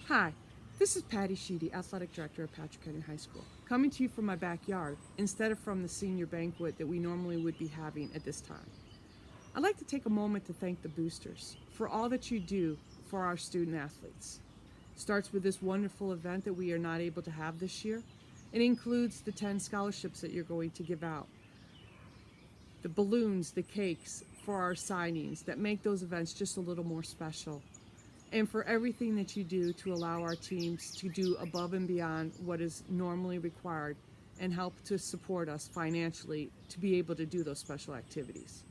Hi, this is Patty Sheedy, Athletic Director of Patrick Henry High School, coming to you from my backyard instead of from the senior banquet that we normally would be having at this time. I'd like to take a moment to thank the boosters for all that you do for our student athletes. It starts with this wonderful event that we are not able to have this year. It includes the 10 scholarships that you're going to give out, the balloons, the cakes for our signings that make those events just a little more special, and for everything that you do to allow our teams to do above and beyond what is normally required and help to support us financially to be able to do those special activities.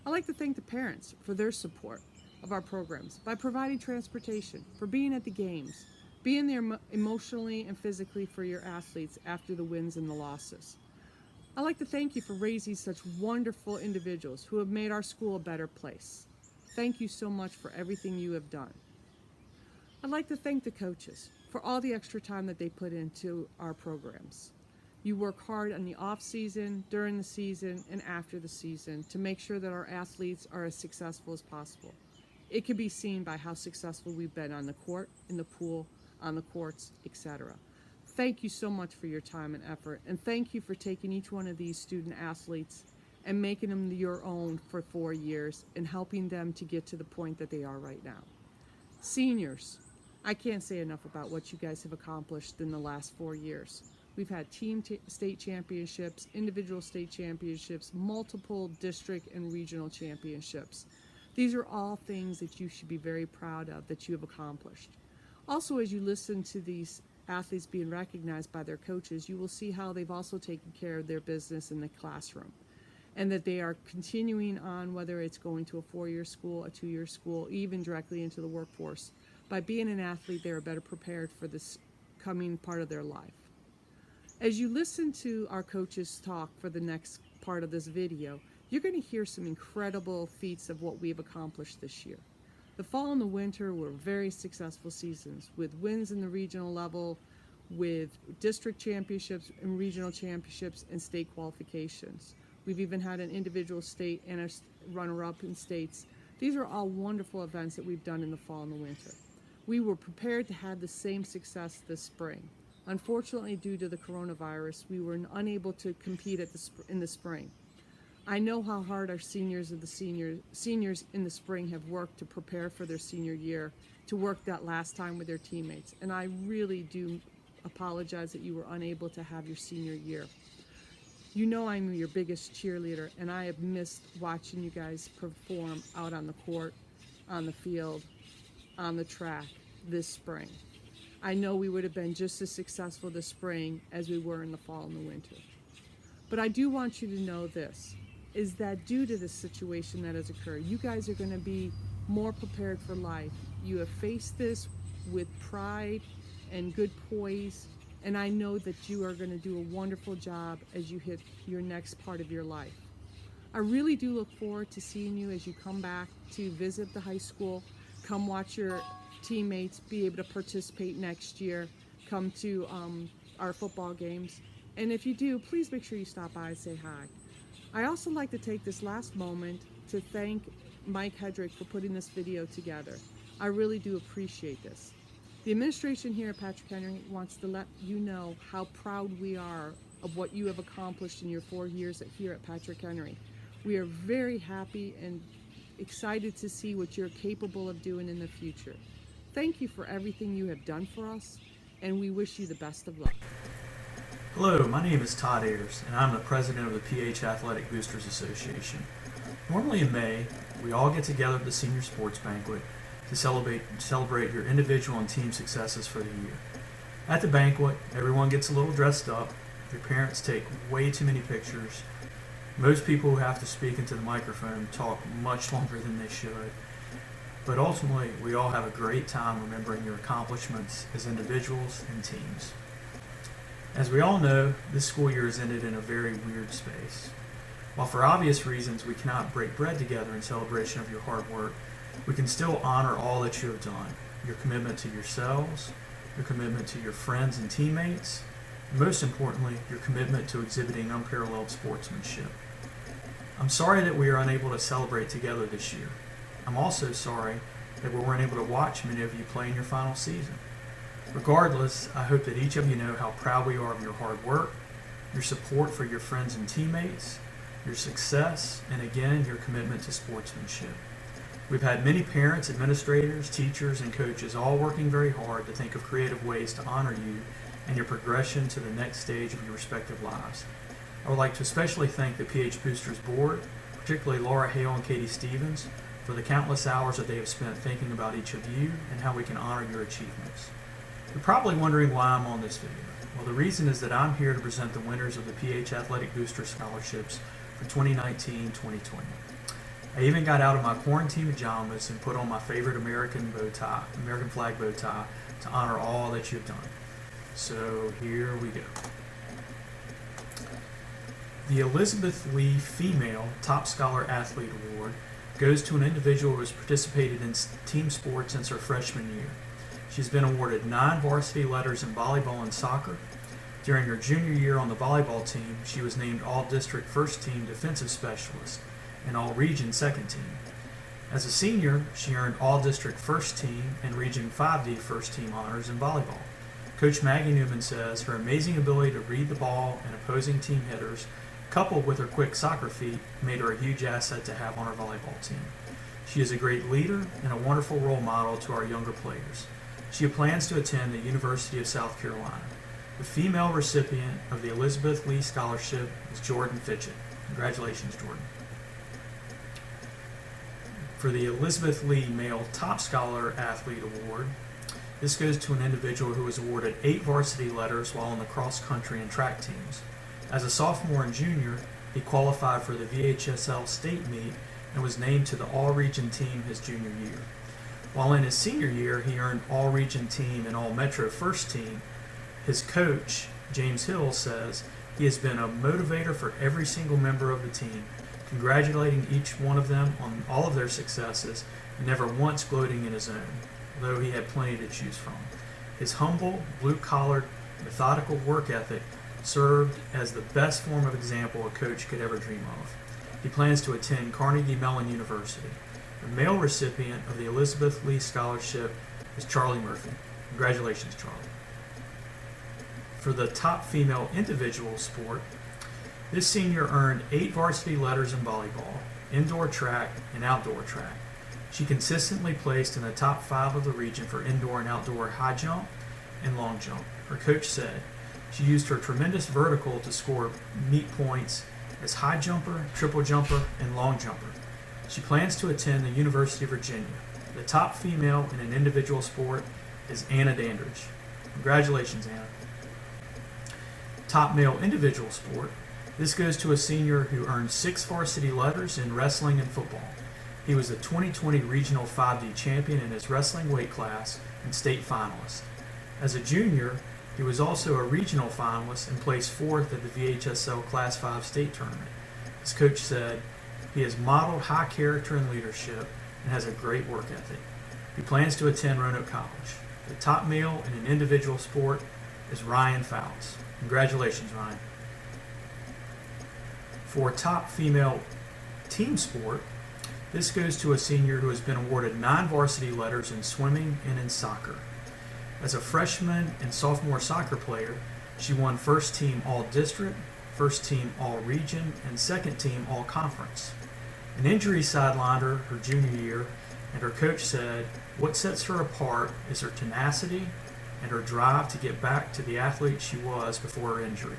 I'd like to thank the parents for their support of our programs by providing transportation, for being at the games, being there emotionally and physically for your athletes after the wins and the losses. I'd like to thank you for raising such wonderful individuals who have made our school a better place. Thank you so much for everything you have done. I'd like to thank the coaches for all the extra time that they put into our programs. You work hard on the off season, during the season, and after the season to make sure that our athletes are as successful as possible. It can be seen by how successful we've been on the court, in the pool, on the courts, etc. Thank you so much for your time and effort, and thank you for taking each one of these student athletes and making them your own for 4 years and helping them to get to the point that they are right now. Seniors, I can't say enough about what you guys have accomplished in the last 4 years. We've had team state championships, individual state championships, multiple district and regional championships. These are all things that you should be very proud of that you have accomplished. Also, as you listen to these athletes being recognized by their coaches, you will see how they've also taken care of their business in the classroom and that they are continuing on, whether it's going to a 4-year school, a 2-year school, even directly into the workforce. By being an athlete, they are better prepared for this coming part of their life. As you listen to our coaches talk for the next part of this video, you're going to hear some incredible feats of what we've accomplished this year. The fall and the winter were very successful seasons with wins in the regional level, with district championships and regional championships and state qualifications. We've even had an individual state and a runner-up in states. These are all wonderful events that we've done in the fall and the winter. We were prepared to have the same success this spring. Unfortunately, due to the coronavirus, we were unable to compete in the spring. I know how hard our seniors in the spring have worked to prepare for their senior year, to work that last time with their teammates. And I really do apologize that you were unable to have your senior year. You know I'm your biggest cheerleader, and I have missed watching you guys perform out on the court, on the field, on the track this spring. I know we would have been just as successful this spring as we were in the fall and the winter. But I do want you to know this, is that due to this situation that has occurred, you guys are going to be more prepared for life. You have faced this with pride and good poise, and I know that you are going to do a wonderful job as you hit your next part of your life. I really do look forward to seeing you as you come back to visit the high school, come watch your teammates be able to participate next year, come to our football games. And if you do, please make sure you stop by and say hi. I also like to take this last moment to thank Mike Hedrick for putting this video together. I really do appreciate this. The administration here at Patrick Henry wants to let you know how proud we are of what you have accomplished in your 4 years here at Patrick Henry. We are very happy and excited to see what you're capable of doing in the future. Thank you for everything you have done for us, and we wish you the best of luck. Hello, my name is Todd Ayers, and I'm the president of the PH Athletic Boosters Association. Normally in May, we all get together at the senior sports banquet to celebrate your individual and team successes for the year. At the banquet, everyone gets a little dressed up, your parents take way too many pictures, most people who have to speak into the microphone talk much longer than they should, but ultimately we all have a great time remembering your accomplishments as individuals and teams. As we all know, this school year has ended in a very weird space. While for obvious reasons we cannot break bread together in celebration of your hard work, we can still honor all that you have done, your commitment to yourselves, your commitment to your friends and teammates, and most importantly, your commitment to exhibiting unparalleled sportsmanship. I'm sorry that we are unable to celebrate together this year. I'm also sorry that we weren't able to watch many of you play in your final season. Regardless, I hope that each of you know how proud we are of your hard work, your support for your friends and teammates, your success, and again, your commitment to sportsmanship. We've had many parents, administrators, teachers, and coaches all working very hard to think of creative ways to honor you and your progression to the next stage of your respective lives. I would like to especially thank the PH Boosters Board, particularly Laura Hale and Katie Stevens, for the countless hours that they have spent thinking about each of you and how we can honor your achievements. You're probably wondering why I'm on this video. Well, the reason is that I'm here to present the winners of the PH Athletic Booster Scholarships for 2019-2020. I even got out of my quarantine pajamas and put on my favorite American flag bow tie, to honor all that you've done. So here we go. The Elizabeth Lee Female Top Scholar Athlete Award goes to an individual who has participated in team sports since her freshman year. She's been awarded 9 varsity letters in volleyball and soccer. During her junior year on the volleyball team, she was named All-District First Team Defensive Specialist and All-Region Second Team. As a senior, she earned All-District First Team and Region 5D First Team honors in volleyball. Coach Maggie Newman says her amazing ability to read the ball and opposing team hitters, coupled with her quick soccer feet, made her a huge asset to have on her volleyball team. She is a great leader and a wonderful role model to our younger players. She plans to attend the University of South Carolina. The female recipient of the Elizabeth Lee Scholarship is Jordan Fitchett. Congratulations, Jordan. For the Elizabeth Lee Male Top Scholar Athlete Award, this goes to an individual who was awarded 8 varsity letters while on the cross country and track teams. As a sophomore and junior, he qualified for the VHSL state meet and was named to the All-Region team his junior year. While in his senior year, he earned All-Region team and All-Metro First Team. His coach, James Hill, says he has been a motivator for every single member of the team, congratulating each one of them on all of their successes and never once gloating in his own, although he had plenty to choose from. His humble, blue-collared, methodical work ethic served as the best form of example a coach could ever dream of. He plans to attend Carnegie Mellon University. The male recipient of the Elizabeth Lee Scholarship is Charlie Murphy. Congratulations, Charlie. For the top female individual sport, this senior earned 8 varsity letters in volleyball, indoor track, and outdoor track. She consistently placed in the top 5 of the region for indoor and outdoor high jump and long jump. Her coach said she used her tremendous vertical to score meet points as high jumper, triple jumper, and long jumper. She plans to attend the University of Virginia. The top female in an individual sport is Anna Dandridge. Congratulations, Anna. Top male individual sport. This goes to a senior who earned 6 varsity letters in wrestling and football. He was the 2020 Regional 5D champion in his wrestling weight class and state finalist. As a junior, he was also a regional finalist and placed 4th at the VHSL Class 5 state tournament. His coach said he has modeled high character and leadership and has a great work ethic. He plans to attend Roanoke College. The top male in an individual sport is Ryan Fowles. Congratulations, Ryan. For top female team sport, this goes to a senior who has been awarded 9 varsity letters in swimming and in soccer. As a freshman and sophomore soccer player, she won first team All-District, first team All-Region, and second team All-Conference. An injury sidelined her junior year, and her coach said what sets her apart is her tenacity and her drive to get back to the athlete she was before her injury.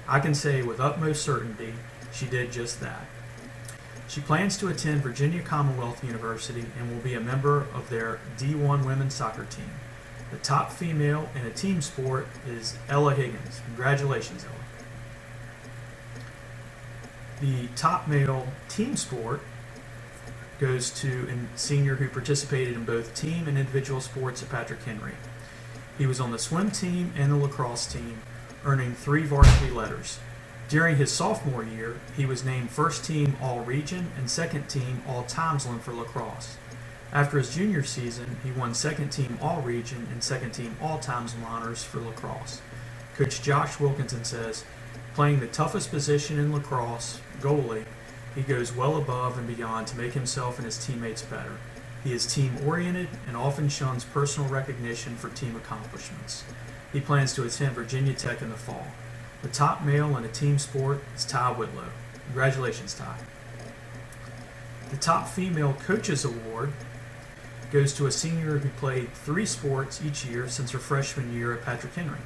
I can say with utmost certainty she did just that. She plans to attend Virginia Commonwealth University and will be a member of their D1 women's soccer team. The top female in a team sport is Ella Higgins. Congratulations, Ella. The top male team sport goes to a senior who participated in both team and individual sports at Patrick Henry. He was on the swim team and the lacrosse team, earning 3 varsity letters. During his sophomore year, he was named first team All-Region and second team All-Timesland for lacrosse. After his junior season, he won second team All-Region and second team All-Timesland honors for lacrosse. Coach Josh Wilkinson says, playing the toughest position in lacrosse, goalie, he goes well above and beyond to make himself and his teammates better. He is team-oriented and often shuns personal recognition for team accomplishments. He plans to attend Virginia Tech in the fall. The top male in a team sport is Ty Whitlow. Congratulations, Ty. The top female coaches award goes to a senior who played 3 sports each year since her freshman year at Patrick Henry.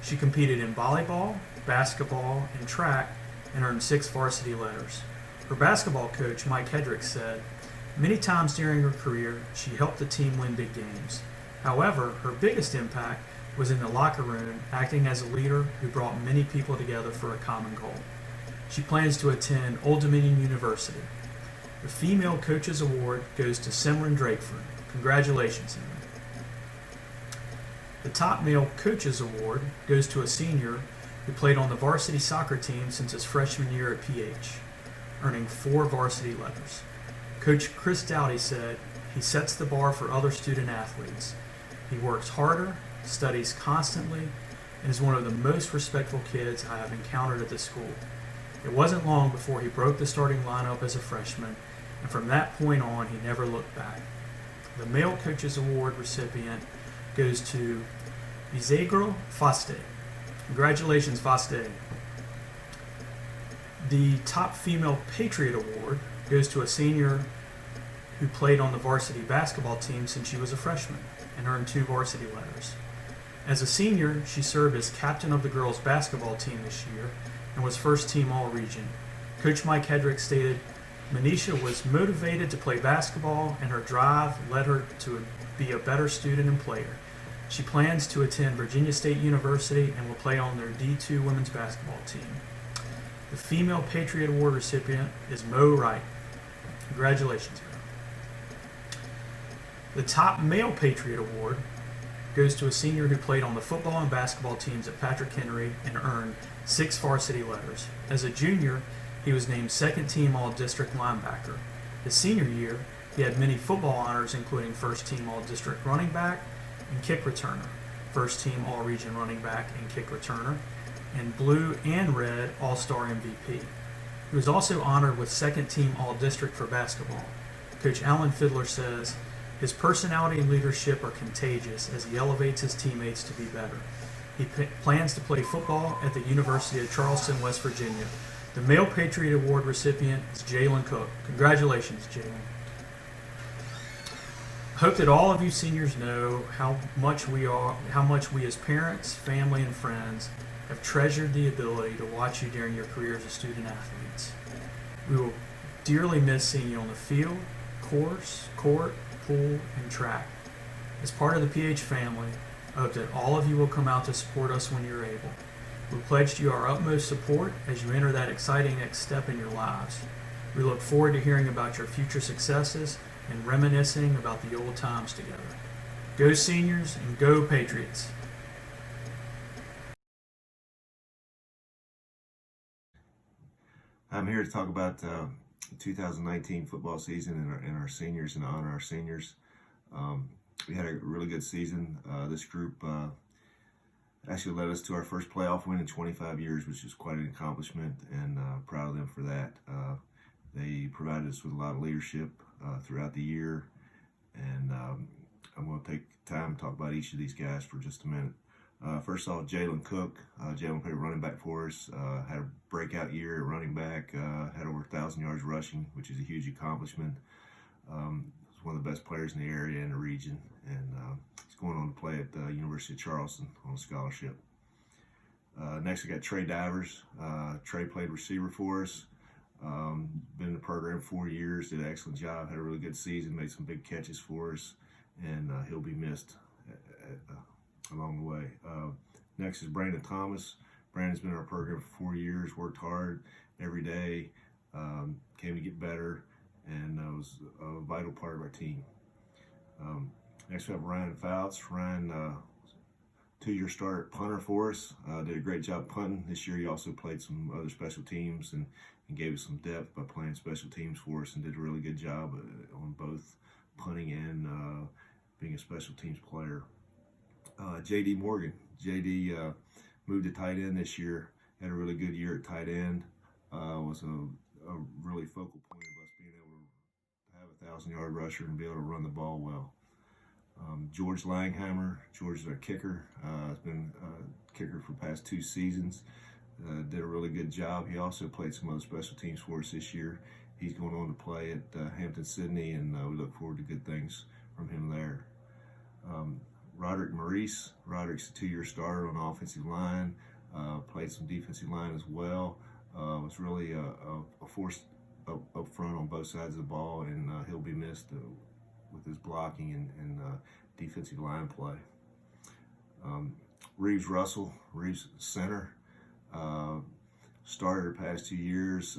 She competed in volleyball, basketball, and track and earned 6 varsity letters. Her basketball coach, Mike Hedrick, said, "Many times during her career, she helped the team win big games. However, her biggest impact was in the locker room, acting as a leader who brought many people together for a common goal." She plans to attend Old Dominion University. The Female Coaches Award goes to Simran Drakeford. Congratulations, Simran. The Top Male Coaches Award goes to a senior who played on the varsity soccer team since his freshman year at PH, earning 4 varsity letters. Coach Chris Dowdy said, "He sets the bar for other student athletes. He works harder, studies constantly, and is one of the most respectful kids I have encountered at the school. It wasn't long before he broke the starting lineup as a freshman, and from that point on, he never looked back." The Male Coaches Award recipient goes to Isegro Faste. Congratulations, Faste. The Top Female Patriot Award goes to a senior who played on the varsity basketball team since she was a freshman and earned 2 varsity letters. As a senior, she served as captain of the girls' basketball team this year and was first team All-Region. Coach Mike Hedrick stated, "Manisha was motivated to play basketball, and her drive led her to be a better student and player. She plans to attend Virginia State University and will play on their D2 women's basketball team." The Female Patriot Award recipient is Mo Wright. Congratulations, Mo. The Top Male Patriot Award goes to a senior who played on the football and basketball teams at Patrick Henry and earned 6 varsity letters. As a junior, he was named second team All-District linebacker. His senior year, he had many football honors, including first team All-District running back and kick returner, first team All-Region running back and kick returner, and blue and red All-Star MVP. He was also honored with second team All-District for basketball. Coach Alan Fiddler says, "His personality and leadership are contagious as he elevates his teammates to be better. He plans to play football at the University of Charleston, West Virginia." The Male Patriot Award recipient is Jalen Cook. Congratulations, Jalen. I hope that all of you seniors know how much we as parents, family, and friends have treasured the ability to watch you during your careers as student athletes. We will dearly miss seeing you on the field, course, court, pool, and track. As part of the PH family, I hope that all of you will come out to support us when you're able. We pledge to you our utmost support as you enter that exciting next step in your lives. We look forward to hearing about your future successes and reminiscing about the old times together. Go Seniors and go Patriots! I'm here to talk about the 2019 football season and our seniors and to honor our seniors. We had a really good season. This group actually led us to our first playoff win in 25 years, which is quite an accomplishment, and proud of them for that. They provided us with a lot of leadership throughout the year, and I'm going to take time to talk about each of these guys for just a minute. First off, Jalen Cook. Jalen played running back for us, had a breakout year at running back, had over 1,000 yards rushing, which is a huge accomplishment. He's one of the best players in the area and the region, and he's going on to play at the University of Charleston on a scholarship. Next, we got Trey Divers. Trey played receiver for us. Been in the program 4 years, did an excellent job, had a really good season, made some big catches for us, and he'll be missed along the way. Next is Brandon Thomas. Brandon's been in our program for 4 years, worked hard every day, came to get better, and was a vital part of our team. Next we have Ryan Fouts. Ryan, 2-year starter punter for us, did a great job punting. This year he also played some other special teams and gave us some depth by playing special teams for us, and did a really good job on both punting and being a special teams player. J.D. Morgan. J.D. Moved to tight end this year, had a really good year at tight end, was a really focal point of us being able to have 1,000-yard rusher and be able to run the ball well. George Langhammer, George is our kicker, has been a kicker for the past 2 seasons. Did a really good job. He also played some other special teams for us this year. He's going on to play at Hampton-Sydney, and we look forward to good things from him there. Roderick Maurice. Roderick's a 2-year starter on the offensive line. Played some defensive line as well. Was really a force up front on both sides of the ball, and he'll be missed with his blocking and defensive line play. Reeves Russell, Reeves center. Started the past 2 years,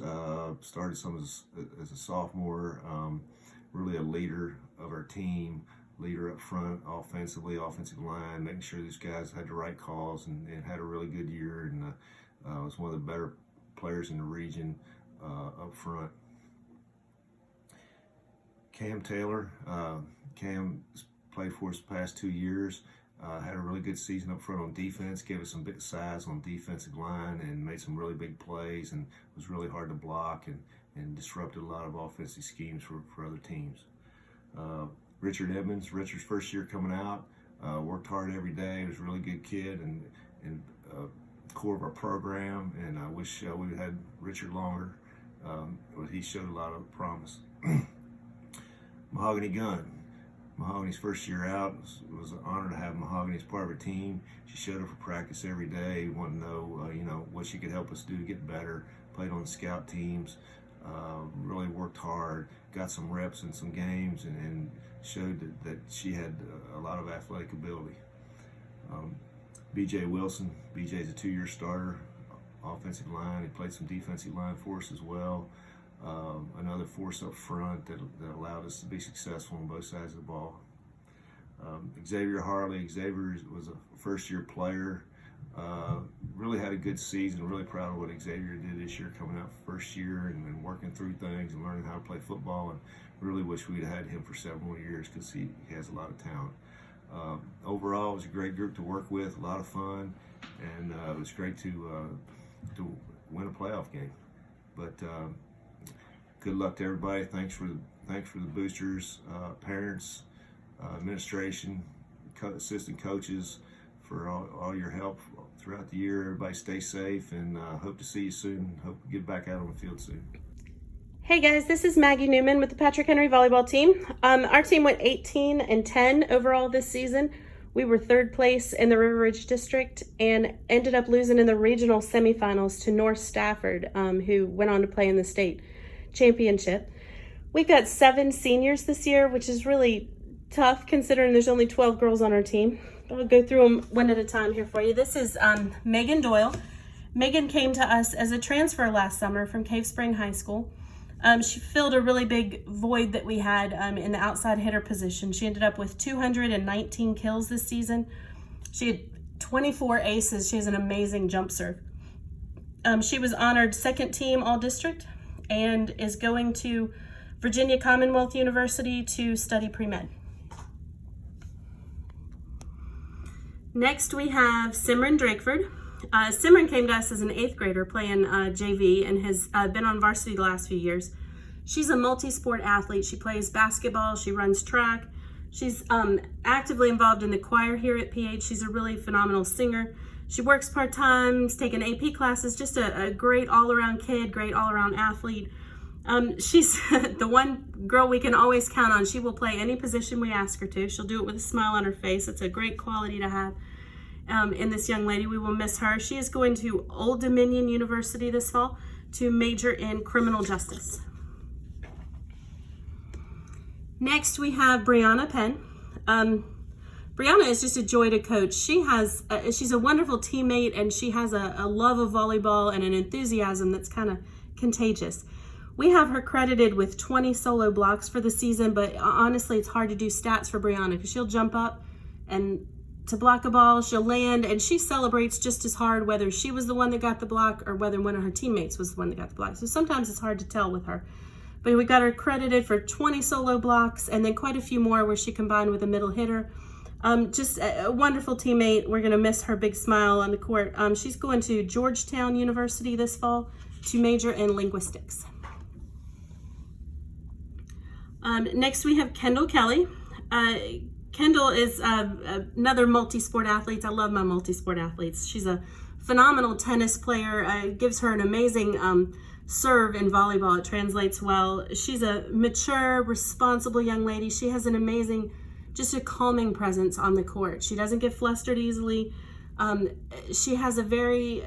started some as a sophomore, really a leader of our team, leader up front, offensively, offensive line, making sure these guys had the right calls and had a really good year, and was one of the better players in the region up front. Cam Taylor, Cam played for us the past 2 years. Had a really good season up front on defense, gave us some big size on defensive line, and made some really big plays, and was really hard to block and disrupted a lot of offensive schemes for other teams. Richard Edmonds, Richard's first year coming out, worked hard every day, was a really good kid and core of our program, and I wish we had Richard longer, but he showed a lot of promise. Mahogany Gunn. Mahogany's first year out, was an honor to have Mahogany as part of our team. She showed up for practice every day, wanted to know, what she could help us do to get better. Played on the scout teams, really worked hard, got some reps in some games, and showed that she had a lot of athletic ability. BJ Wilson, BJ's a 2-year starter, offensive line. He played some defensive line for us as well. Another force up front that allowed us to be successful on both sides of the ball. Xavier Harley. Xavier was a first-year player. Really had a good season. Really proud of what Xavier did this year, coming out first year and working through things and learning how to play football. And really wish we'd had him for several more years because he has a lot of talent. Overall, it was a great group to work with, a lot of fun, and it was great to win a playoff game. But good luck to everybody. Thanks for the boosters, parents, administration, assistant coaches for all your help throughout the year. Everybody stay safe, and hope to see you soon. Hope to get back out on the field soon. Hey guys, this is Maggie Newman with the Patrick Henry volleyball team. Our team went 18-10 overall this season. We were 3rd place in the River Ridge District and ended up losing in the regional semifinals to North Stafford, who went on to play in the state championship. We've got 7 seniors this year, which is really tough considering there's only 12 girls on our team. I'll go through them one at a time here for you. This is Megan Doyle. Megan came to us as a transfer last summer from Cave Spring High School. She filled a really big void that we had in the outside hitter position. She ended up with 219 kills this season. She had 24 aces. She has an amazing jump serve. She was honored 2nd team All-District and is going to Virginia Commonwealth University to study pre-med. Next we have Simran Drakeford. Simran came to us as an 8th grader playing JV and has been on varsity the last few years. She's a multi-sport athlete. She plays basketball, she runs track. She's actively involved in the choir here at PH. She's a really phenomenal singer. She works part-time, has taken AP classes, just a great all-around kid, great all-around athlete. She's the one girl we can always count on. She will play any position we ask her to. She'll do it with a smile on her face. It's a great quality to have in this young lady. We will miss her. She is going to Old Dominion University this fall to major in criminal justice. Next we have Brianna Penn. Brianna is just a joy to coach. She's a wonderful teammate, and she has a love of volleyball and an enthusiasm that's kind of contagious. We have her credited with 20 solo blocks for the season, but honestly, it's hard to do stats for Brianna because she'll jump up and to block a ball, she'll land, and she celebrates just as hard whether she was the one that got the block or whether one of her teammates was the one that got the block. So sometimes it's hard to tell with her. But we got her credited for 20 solo blocks and then quite a few more where she combined with a middle hitter. Just a wonderful teammate. We're going to miss her big smile on the court. She's going to Georgetown University this fall to major in linguistics. Next, we have Kendall Kelly. Kendall is another multi-sport athlete. I love my multi-sport athletes. She's a phenomenal tennis player. Gives her an amazing serve in volleyball. It translates well. She's a mature, responsible young lady. She has an amazing, just a calming presence on the court. She doesn't get flustered easily. She has a very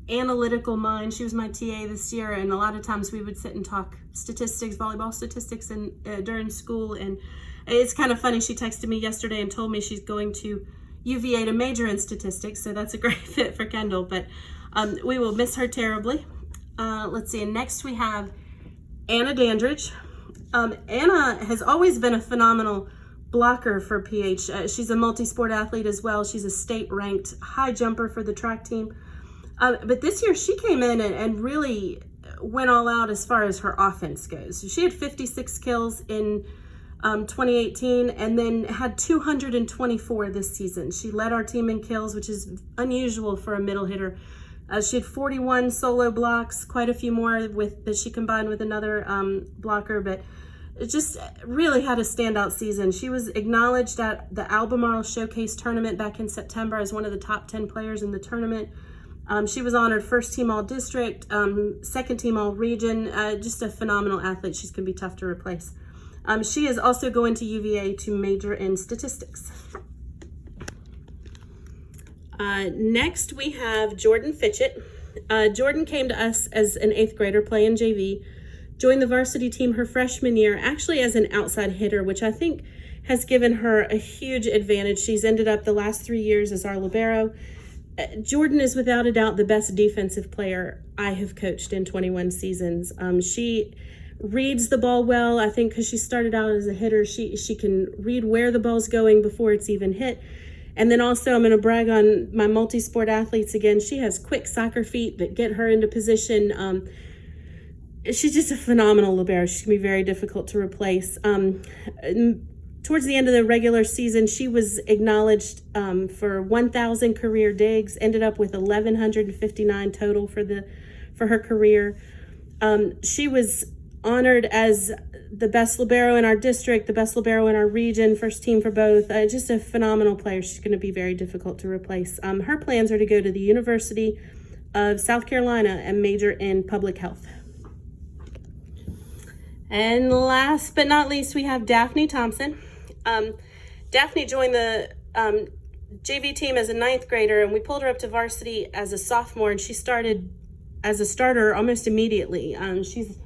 analytical mind. She was my TA this year, and a lot of times we would sit and talk statistics, volleyball statistics, and during school. And it's kind of funny. She texted me yesterday and told me she's going to UVA to major in statistics, so that's a great fit for Kendall. But we will miss her terribly. Let's see. And next we have Anna Dandridge. Anna has always been a phenomenal blocker for PH. She's a multi-sport athlete as well. She's a state-ranked high jumper for the track team. But this year she came in and really went all out as far as her offense goes. So she had 56 kills in 2018 and then had 224 this season. She led our team in kills, which is unusual for a middle hitter. She had 41 solo blocks, quite a few more that she combined with another blocker, but it just really had a standout season. She was acknowledged at the Albemarle Showcase tournament back in September as one of the top 10 players in the tournament. She was honored first team all district, second team all region, just a phenomenal athlete. She's going to be tough to replace. She is also going to UVA to major in statistics. Next we have Jordan Fitchett. Jordan came to us as an 8th grader playing JV, joined the varsity team her freshman year, actually as an outside hitter, which I think has given her a huge advantage. She's ended up the last 3 years as our libero. Jordan is without a doubt the best defensive player I have coached in 21 seasons. She reads the ball well, I think, because she started out as a hitter. She can read where the ball's going before it's even hit. And then also, I'm going to brag on my multi-sport athletes again. She has quick soccer feet that get her into position. She's just a phenomenal libero. She's going to be very difficult to replace. Towards the end of the regular season, she was acknowledged for 1,000 career digs, ended up with 1,159 total for her career. She was honored as the best libero in our district, the best libero in our region, first team for both. Just a phenomenal player. She's going to be very difficult to replace. Her plans are to go to the University of South Carolina and major in public health. And last but not least, we have Daphne Thompson. Daphne joined the JV team as a 9th grader, and we pulled her up to varsity as a sophomore, and she started as a starter almost immediately. She's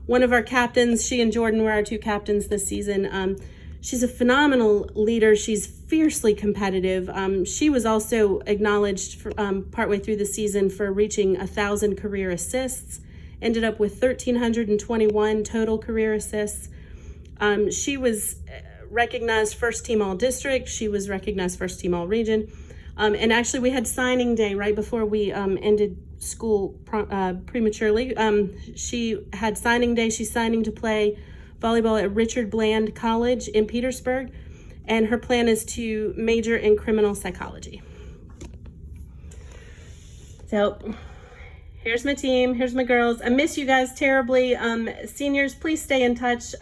one of our captains. She and Jordan were our 2 captains this season. She's a phenomenal leader. She's fiercely competitive. She was also acknowledged for, partway through the season for reaching 1,000 career assists, ended up with 1,321 total career assists. She was recognized first team all district. She was recognized first team all region. And actually we had signing day right before we ended school prematurely. She had signing day. She's signing to play volleyball at Richard Bland College in Petersburg, and her plan is to major in criminal psychology. So here's my team, here's my girls. I miss you guys terribly. Seniors, please stay in touch.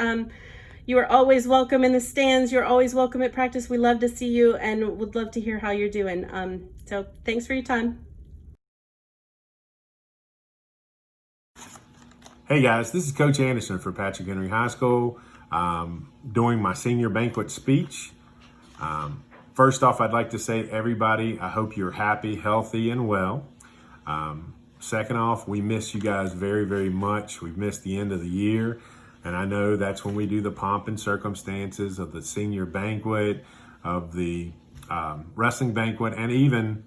You are always welcome in the stands. You're always welcome at practice. We love to see you and would love to hear how you're doing. So thanks for your time. Hey guys, this is Coach Anderson for Patrick Henry High School, doing my senior banquet speech. First off, I'd like to say everybody, I hope you're happy, healthy, and well. Second off, we miss you guys very, very much. We've missed the end of the year, and I know that's when we do the pomp and circumstances of the senior banquet, of the wrestling banquet, and even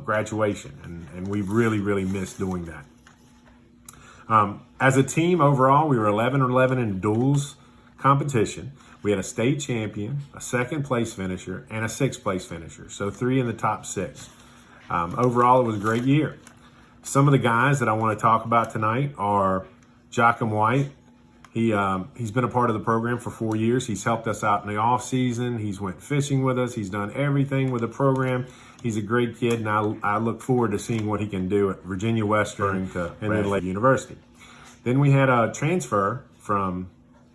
graduation, and we really, really miss doing that. As a team overall, we were 11-11 in duels competition. We had a state champion, a 2nd place finisher, and a 6th place finisher. So 3 in the top 6. Overall, it was a great year. Some of the guys that I want to talk about tonight are Joachim White. He's been a part of the program for 4 years. He's helped us out in the off season. He's went fishing with us. He's done everything with the program. He's a great kid, and I look forward to seeing what he can do at Virginia Western and then Lake University. Then we had a transfer from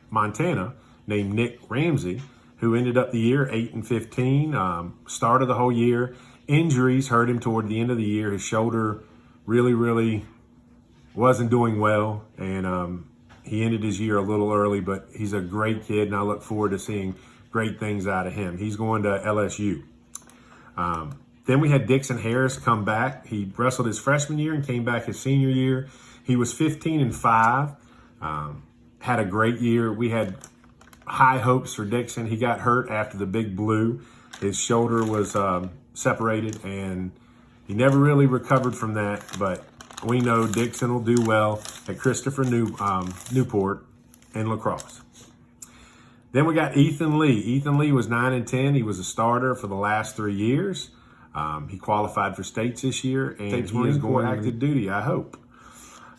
Montana, named Nick Ramsey, who ended up the year 8-15. Started the whole year. Injuries hurt him toward the end of the year. His shoulder really wasn't doing well, and he ended his year a little early, but he's a great kid, and I look forward to seeing great things out of him. He's going to LSU. Then we had Dixon Harris come back. He wrestled his freshman year and came back his senior year. He was 15-5, had a great year. We had high hopes for Dixon. He got hurt after the Big Blue. His shoulder was separated, and he never really recovered from that, but we know Dixon will do well at Christopher Newport in lacrosse. Then we got Ethan Lee. Ethan Lee was 9-10. He was a starter for the last 3 years. He qualified for states this year, and he is going active duty, I hope.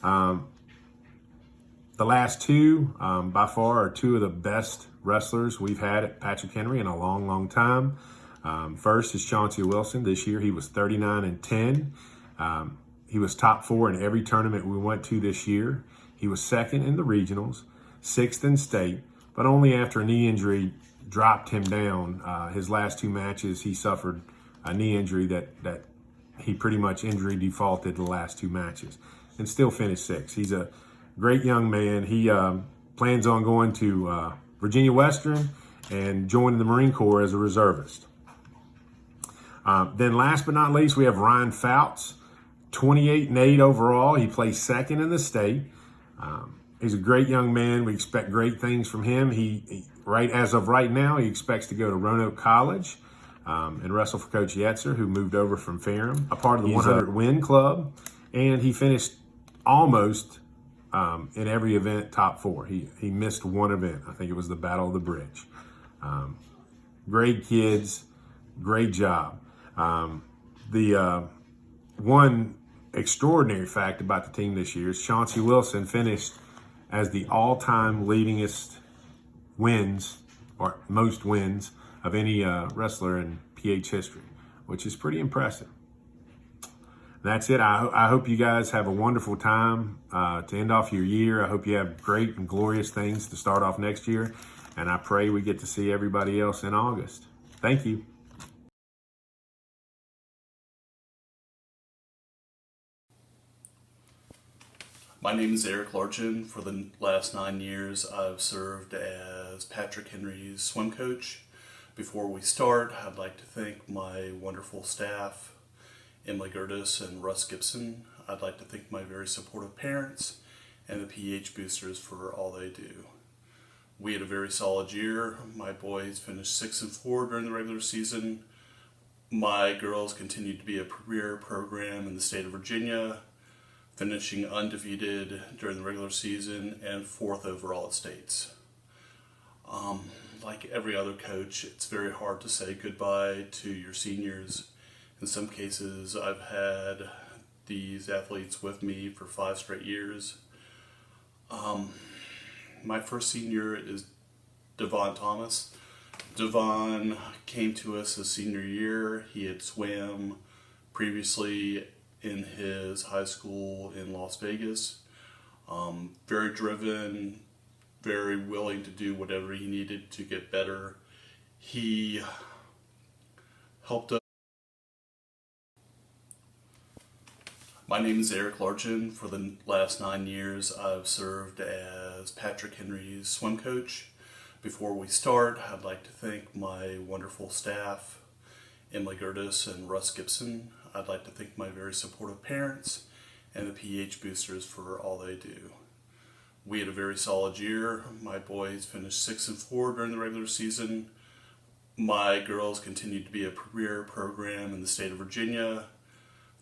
The last two, by far, are two of the best wrestlers we've had at Patrick Henry in a long time. First is Chauncey Wilson. This year he was 39-10. He was top 4 in every tournament we went to this year. He was second in the regionals, 6th in state, but only after a knee injury dropped him down. His last 2 matches, he suffered a knee injury that he pretty much injury defaulted the last 2 matches and still finished 6th. He's a great young man. He plans on going to Virginia Western and joining the Marine Corps as a reservist. Then last but not least, we have Ryan Fouts, 28-8 overall. He plays 2nd in the state. He's a great young man. We expect great things from him. He as of right now, he expects to go to Roanoke College and wrestle for Coach Yetzer, who moved over from Ferrum, a part of the 100-win club, and he finished almost in every event top 4. He missed one event. I think it was the Battle of the Bridge. Great kids, great job. The one extraordinary fact about the team this year is Chauncey Wilson finished as the all-time leadingest wins, or most wins, of any wrestler in PH history, which is pretty impressive. That's it. I hope you guys have a wonderful time to end off your year. I hope you have great and glorious things to start off next year, and I pray we get to see everybody else in August. Thank you. My name is Eric Larchin. For the last 9 years, I've served as Patrick Henry's swim coach. Before we start, I'd like to thank my wonderful staff, Emily Gertis and Russ Gibson. I'd like to thank my very supportive parents and the PH Boosters for all they do. We had a very solid year. My boys finished 6-4 during the regular season. My girls continued to be a premier program in the state of Virginia, finishing undefeated during the regular season and 4th overall at states. Like every other coach, it's very hard to say goodbye to your seniors. In some cases, I've had these athletes with me for 5 straight years. My first senior is Devon Thomas. Devon came to us his senior year. He had swam previously in his high school in Las Vegas. Very driven, very willing to do whatever he needed to get better. He helped us. My name is Eric Larchin. For the last 9 years, I've served as Patrick Henry's swim coach. Before we start, I'd like to thank my wonderful staff, Emily Gertis and Russ Gibson. I'd like to thank my very supportive parents and the PH Boosters for all they do. We had a very solid year. My boys finished 6-4 during the regular season. My girls continued to be a premier program in the state of Virginia,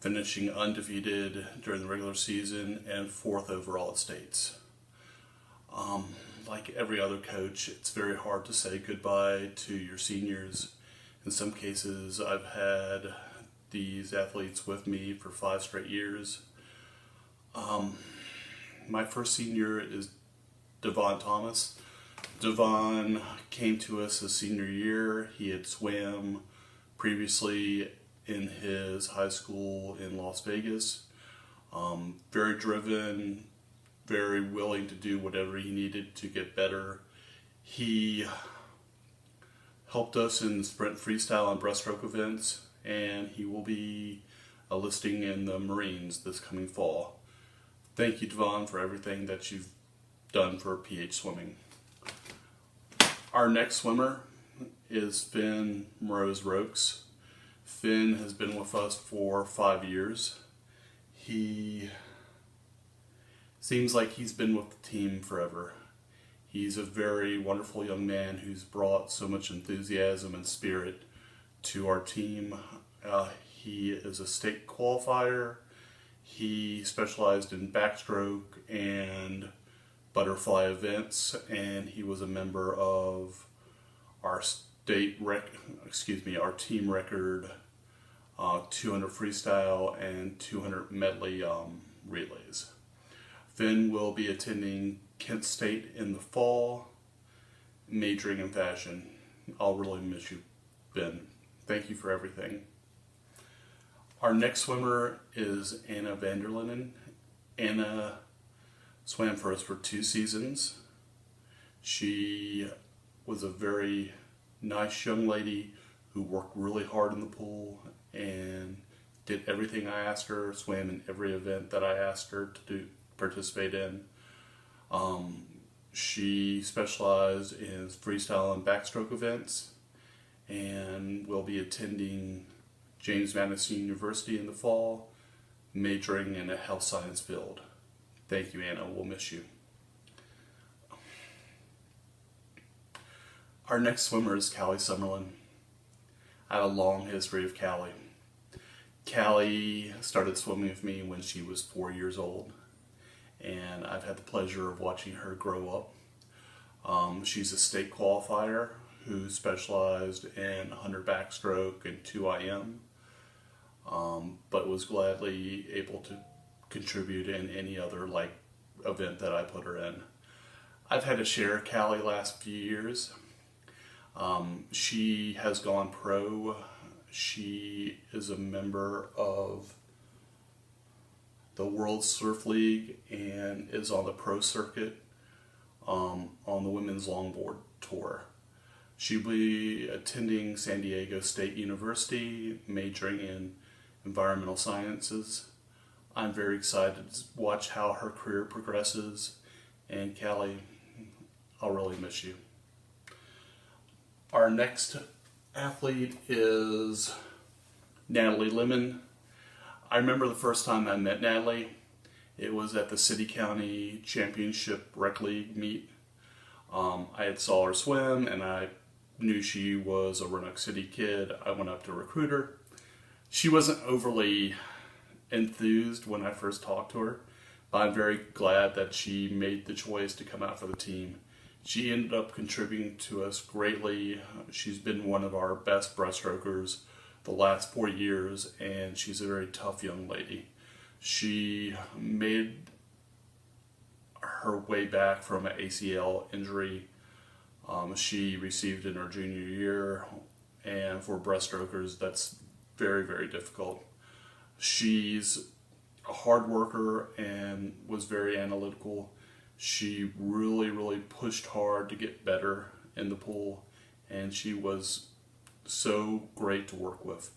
finishing undefeated during the regular season and 4th overall at states. Like every other coach, it's very hard to say goodbye to your seniors. In some cases, I've had these athletes with me for 5 straight years. My first senior is Devon Thomas. Devon came to us his senior year. He had swam previously in his high school in Las Vegas. Very driven, very willing to do whatever he needed to get better. He helped us in sprint, freestyle, and breaststroke events, and he will be enlisting in the Marines this coming fall. Thank you, Devon, for everything that you've done for PH Swimming. Our next swimmer is Finn Morose-Rokes. Finn has been with us for 5 years. He seems like he's been with the team forever. He's a very wonderful young man who's brought so much enthusiasm and spirit to our team. He is a state qualifier. He specialized in backstroke and butterfly events, and he was a member of our our team record 200 freestyle and 200 medley relays. Finn will be attending Kent State in the fall, majoring in fashion. I'll really miss you, Ben. Thank you for everything. Our next swimmer is Anna Vanderlinden. Anna swam for us for 2 seasons. She was a very nice young lady who worked really hard in the pool and did everything I asked her, swam in every event that I asked her to participate in. She specialized in freestyle and backstroke events and will be attending James Madison University in the fall, majoring in a health science field. Thank you, Anna. We'll miss you. Our next swimmer is Callie Summerlin. I have a long history of Callie. Callie started swimming with me when she was 4 years old, and I've had the pleasure of watching her grow up. She's a state qualifier who specialized in 100 backstroke and 2 IM, but was gladly able to contribute in any other event that I put her in. I've had to share Callie last few years. She has gone pro. She is a member of the World Surf League and is on the pro circuit on the women's longboard tour. She'll be attending San Diego State University, majoring in environmental sciences. I'm very excited to watch how her career progresses, and Callie, I'll really miss you. Our next athlete is Natalie Lemon. I remember the first time I met Natalie. It was at the City County Championship Rec League meet. I had saw her swim, and I knew she was a Roanoke City kid. I went up to recruit her. She wasn't overly enthused when I first talked to her, but I'm very glad that she made the choice to come out for the team. She ended up contributing to us greatly. She's been one of our best breaststrokers the last 4 years, and she's a very tough young lady. She made her way back from an ACL injury she received in her junior year, and for breaststrokers, that's very, very difficult. She's a hard worker and was very analytical. She really, really pushed hard to get better in the pool, and she was so great to work with.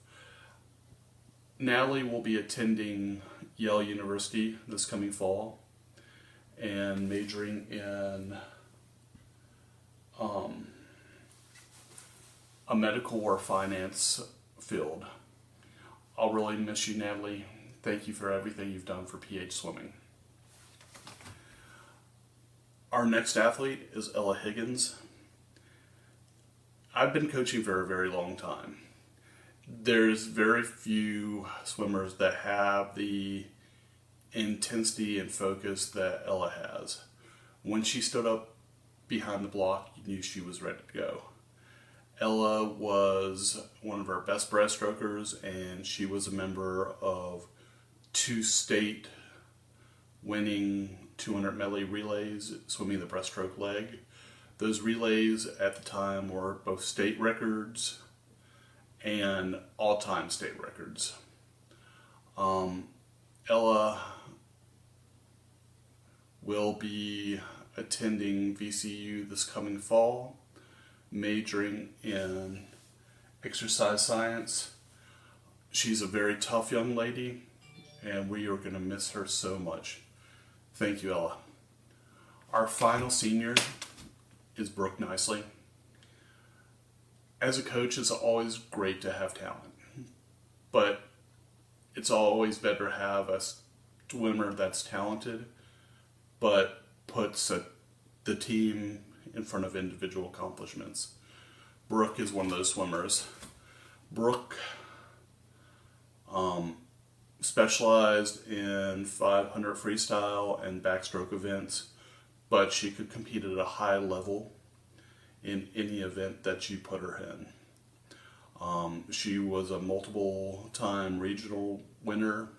Natalie will be attending Yale University this coming fall and majoring in a medical or finance field. I'll really miss you, Natalie. Thank you for everything you've done for PH Swimming. Our next athlete is Ella Higgins. I've been coaching for a very long time. There's very few swimmers that have the intensity and focus that Ella has. When she stood up behind the block, you knew she was ready to go. Ella was one of our best breaststrokers, and she was a member of 2 state winning 200 medley relays, swimming the breaststroke leg. Those relays at the time were both state records and all-time state records. Ella will be attending VCU this coming fall, majoring in exercise science. She's a very tough young lady, and we are going to miss her so much. Thank you, Ella. Our final senior is Brooke Nicely. As a coach, it's always great to have talent, but it's always better to have a swimmer that's talented, but puts the team in front of individual accomplishments. Brooke is one of those swimmers. Brooke specialized in 500 freestyle and backstroke events, but she could compete at a high level in any event that you put her in. She was a multiple-time regional winner,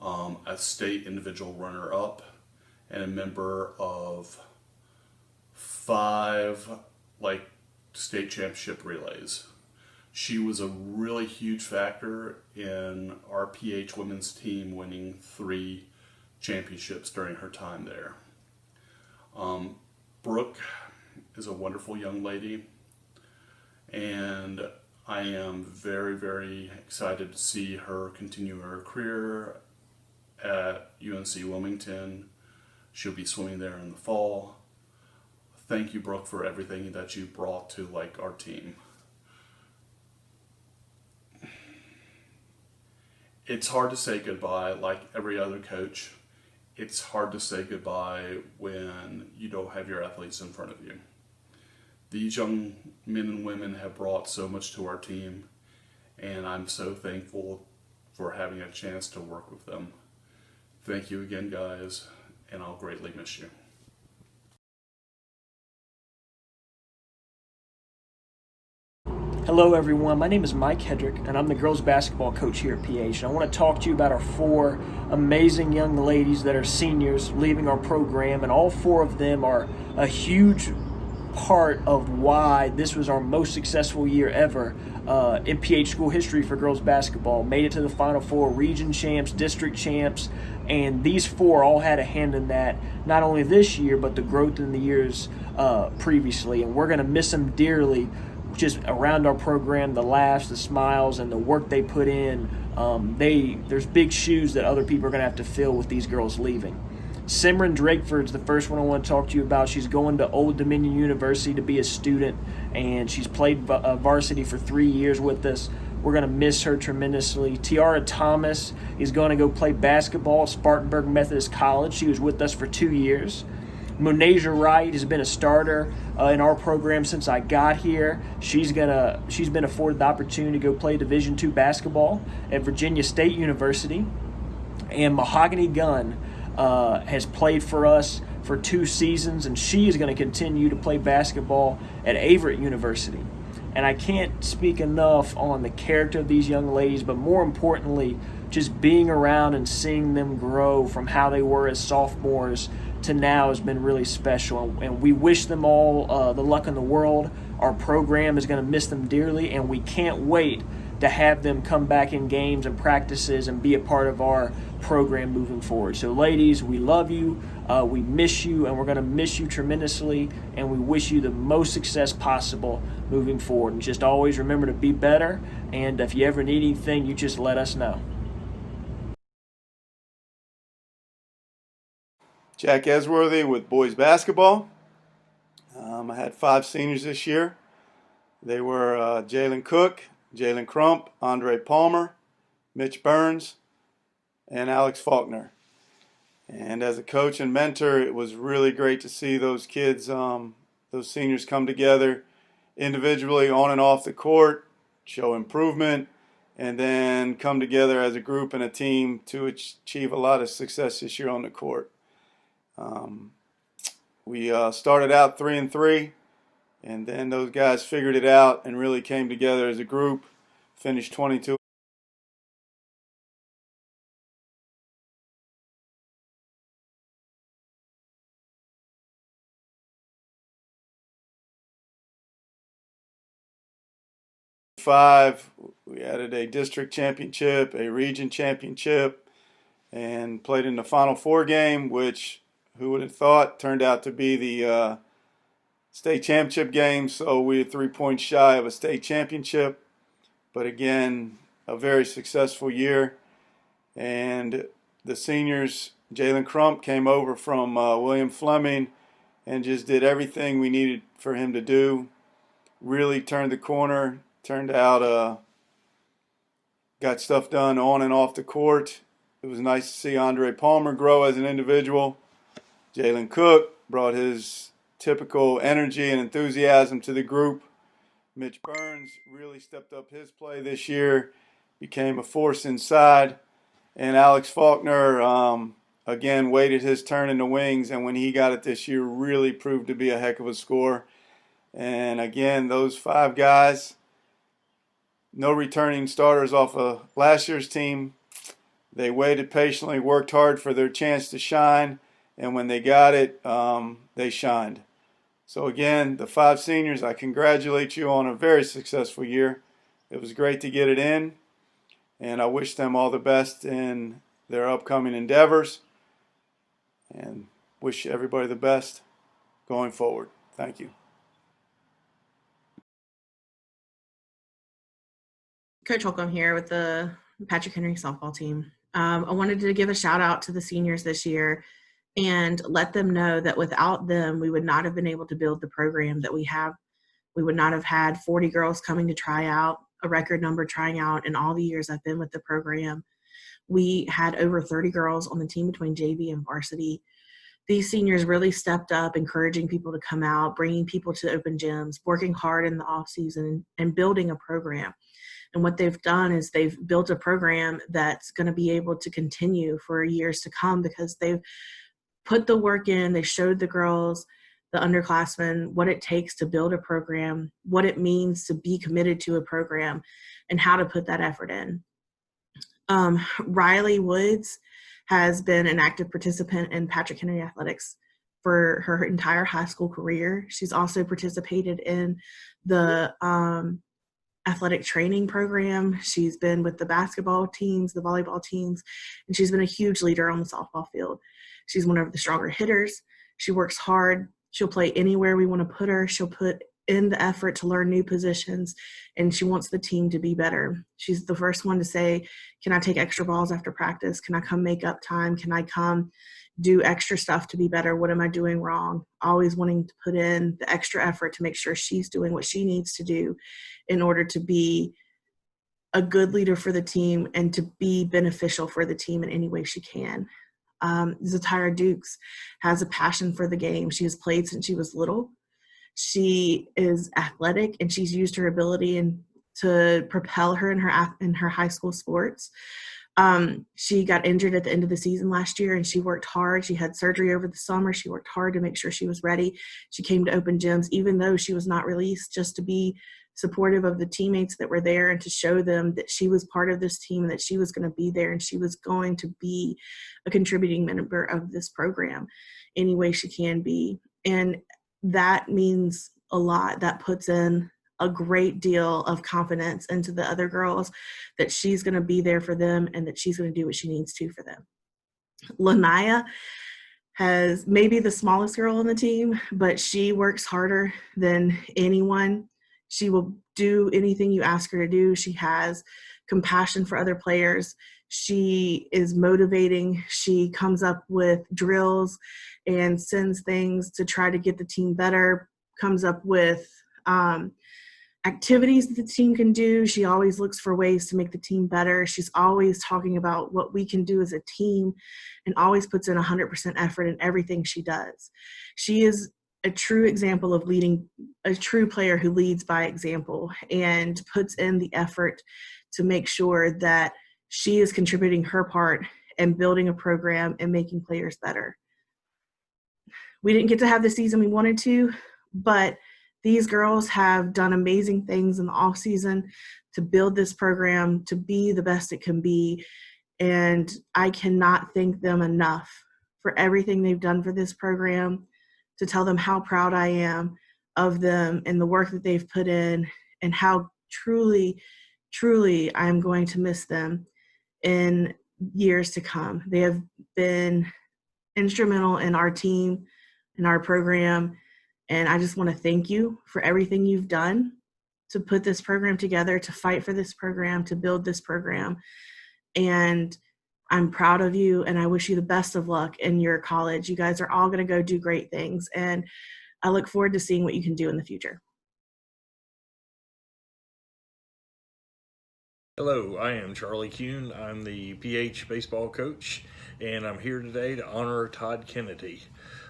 a state individual runner-up, and a member of 5 state championship relays. She was a really huge factor in our PH women's team winning 3 championships during her time there. Brooke is a wonderful young lady, and I am very, very excited to see her continue her career at UNC Wilmington. She'll be swimming there in the fall. Thank you, Brooke, for everything that you brought to our team. It's hard to say goodbye, like every other coach. It's hard to say goodbye when you don't have your athletes in front of you. These young men and women have brought so much to our team, and I'm so thankful for having a chance to work with them. Thank you again, guys, and I'll greatly miss you. Hello everyone, my name is Mike Hedrick and I'm the girls basketball coach here at PH. And I want to talk to you about our 4 amazing young ladies that are seniors leaving our program, and all 4 of them are a huge part of why this was our most successful year ever in PH school history for girls basketball. Made it to the Final Four, region champs, district champs, and these 4 all had a hand in that, not only this year but the growth in the years previously, and we're going to miss them dearly. Just around our program, the laughs, the smiles, and the work they put in, there's big shoes that other people are going to have to fill with these girls leaving. Simran Drakeford's the first one I want to talk to you about. She's going to Old Dominion University to be a student, and she's played varsity for 3 years with us. We're going to miss her tremendously. Tiara Thomas is going to go play basketball at Spartanburg Methodist College. She was with us for 2 years. Monasia Wright has been a starter in our program since I got here. She's been afforded the opportunity to go play Division II basketball at Virginia State University. And Mahogany Gunn has played for us for 2 seasons, and she is going to continue to play basketball at Averett University. And I can't speak enough on the character of these young ladies, but more importantly, just being around and seeing them grow from how they were as sophomores to now has been really special. And we wish them all the luck in the world. Our program is going to miss them dearly, and we can't wait to have them come back in games and practices and be a part of our program moving forward. So ladies, we love you, we miss you, and we're going to miss you tremendously, and we wish you the most success possible moving forward. And just always remember to be better, and if you ever need anything, you just let us know. Jack Esworthy with boys basketball. I had 5 seniors this year. They were Jalen Cook, Jalen Crump, Andre Palmer, Mitch Burns, and Alex Faulkner. And as a coach and mentor, it was really great to see those kids, those seniors come together individually on and off the court, show improvement, and then come together as a group and a team to achieve a lot of success this year on the court. We started out 3-3, and then those guys figured it out and really came together as a group, finished 22. We added a district championship, a region championship, and played in the Final Four game, which Who would have thought? Turned out to be the state championship game, so we were 3 points shy of a state championship. But again, a very successful year. And the seniors, Jalen Crump came over from William Fleming and just did everything we needed for him to do. Really turned the corner, turned out, got stuff done on and off the court. It was nice to see Andre Palmer grow as an individual. Jalen Cook brought his typical energy and enthusiasm to the group. Mitch Burns really stepped up his play this year, became a force inside. And Alex Faulkner, again, waited his turn in the wings, and when he got it this year, really proved to be a heck of a scorer. And again, those 5 guys, no returning starters off of last year's team. They waited patiently, worked hard for their chance to shine, and when they got it, they shined. So again, the 5 seniors, I congratulate you on a very successful year. It was great to get it in, and I wish them all the best in their upcoming endeavors, and wish everybody the best going forward. Thank you. Coach Holcomb here with the Patrick Henry softball team. I wanted to give a shout out to the seniors this year and let them know that without them, we would not have been able to build the program that we have. We would not have had 40 girls coming to try out, a record number trying out in all the years I've been with the program. We had over 30 girls on the team between JV and varsity. These seniors really stepped up, encouraging people to come out, bringing people to open gyms, working hard in the off season, and building a program. And what they've done is they've built a program that's going to be able to continue for years to come because they've put the work in. They showed the girls, the underclassmen, what it takes to build a program, what it means to be committed to a program, and how to put that effort in. Riley Woods has been an active participant in Patrick Henry Athletics for her entire high school career. She's also participated in the athletic training program. She's been with the basketball teams, the volleyball teams, and she's been a huge leader on the softball field. She's one of the stronger hitters. She works hard. She'll play anywhere we want to put her. She'll put in the effort to learn new positions, and she wants the team to be better. She's the first one to say, can I take extra balls after practice? Can I come make up time? Can I come do extra stuff to be better? What am I doing wrong? Always wanting to put in the extra effort to make sure she's doing what she needs to do in order to be a good leader for the team and to be beneficial for the team in any way she can. Zatira Dukes has a passion for the game. She has played since she was little. She is athletic, and she's used her ability to propel her in her high school sports. She got injured at the end of the season last year, and she worked hard. She had surgery over the summer. She worked hard to make sure she was ready. She came to open gyms, even though she was not released, just to be supportive of the teammates that were there and to show them that she was part of this team, that she was going to be there, and she was going to be a contributing member of this program any way she can be. And that means a lot. That puts in a great deal of confidence into the other girls that she's going to be there for them and that she's going to do what she needs to for them. Lanaya has maybe the smallest girl on the team, but she works harder than anyone. She will do anything you ask her to do. She has compassion for other players. She is motivating. She comes up with drills and sends things to try to get the team better, comes up with activities that the team can do. She always looks for ways to make the team better. She's always talking about what we can do as a team and always puts in 100% effort in everything she does. She is a true example of leading, a true player who leads by example and puts in the effort to make sure that she is contributing her part and building a program and making players better. We didn't get to have the season we wanted to, but these girls have done amazing things in the off season to build this program to be the best it can be. And I cannot thank them enough for everything they've done for this program, to tell them how proud I am of them and the work that they've put in and how truly, truly I'm going to miss them in years to come. They have been instrumental in our team, in our program. And I just want to thank you for everything you've done to put this program together, to fight for this program, to build this program. And I'm proud of you, and I wish you the best of luck in your college. You guys are all going to go do great things, and I look forward to seeing what you can do in the future. Hello, I am Charlie Kuhn. I'm the PH baseball coach, and I'm here today to honor Todd Kennedy.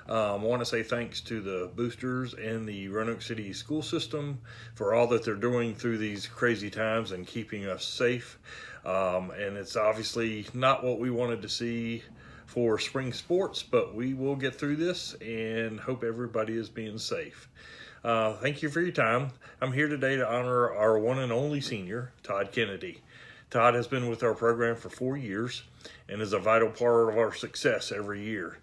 I want to say thanks to the boosters and the Roanoke City school system for all that they're doing through these crazy times and keeping us safe. And it's obviously not what we wanted to see for spring sports, but we will get through this and hope everybody is being safe. Thank you for your time. I'm here today to honor our one and only senior, Todd Kennedy. Todd has been with our program for 4 years and is a vital part of our success every year.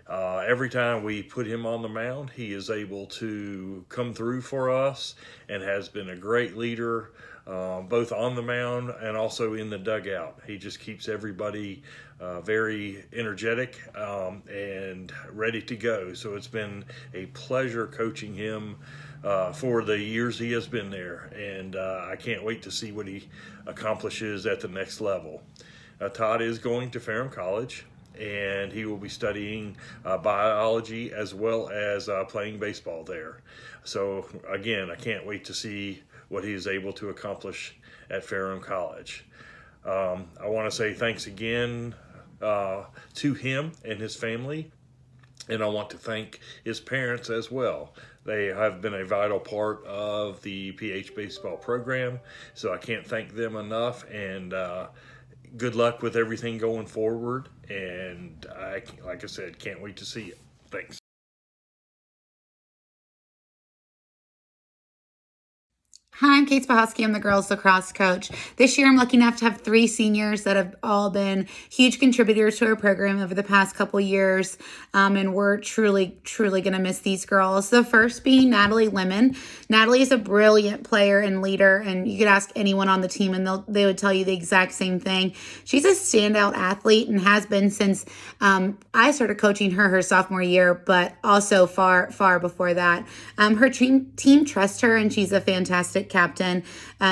Every time we put him on the mound, he is able to come through for us and has been a great leader, both on the mound and also in the dugout. He just keeps everybody very energetic and ready to go. So it's been a pleasure coaching him for the years he has been there, and I can't wait to see what he accomplishes at the next level. Todd is going to Ferrum College, and he will be studying biology as well as playing baseball there. So again, I can't wait to see what he is able to accomplish at Ferrum College. I want to say thanks again to him and his family, and I want to thank his parents as well. They have been a vital part of the PH baseball program, so I can't thank them enough, and good luck with everything going forward, and like I said, can't wait to see it. Thanks. Hi, I'm Kate Spahowski. I'm the girls lacrosse coach. This year, I'm lucky enough to have 3 seniors that have all been huge contributors to our program over the past couple years, and we're truly going to miss these girls. The first being Natalie Lemon. Natalie is a brilliant player and leader, and you could ask anyone on the team, and they would tell you the exact same thing. She's a standout athlete and has been since I started coaching her sophomore year, but also far before that. Her team trusts her, and she's a fantastic captain.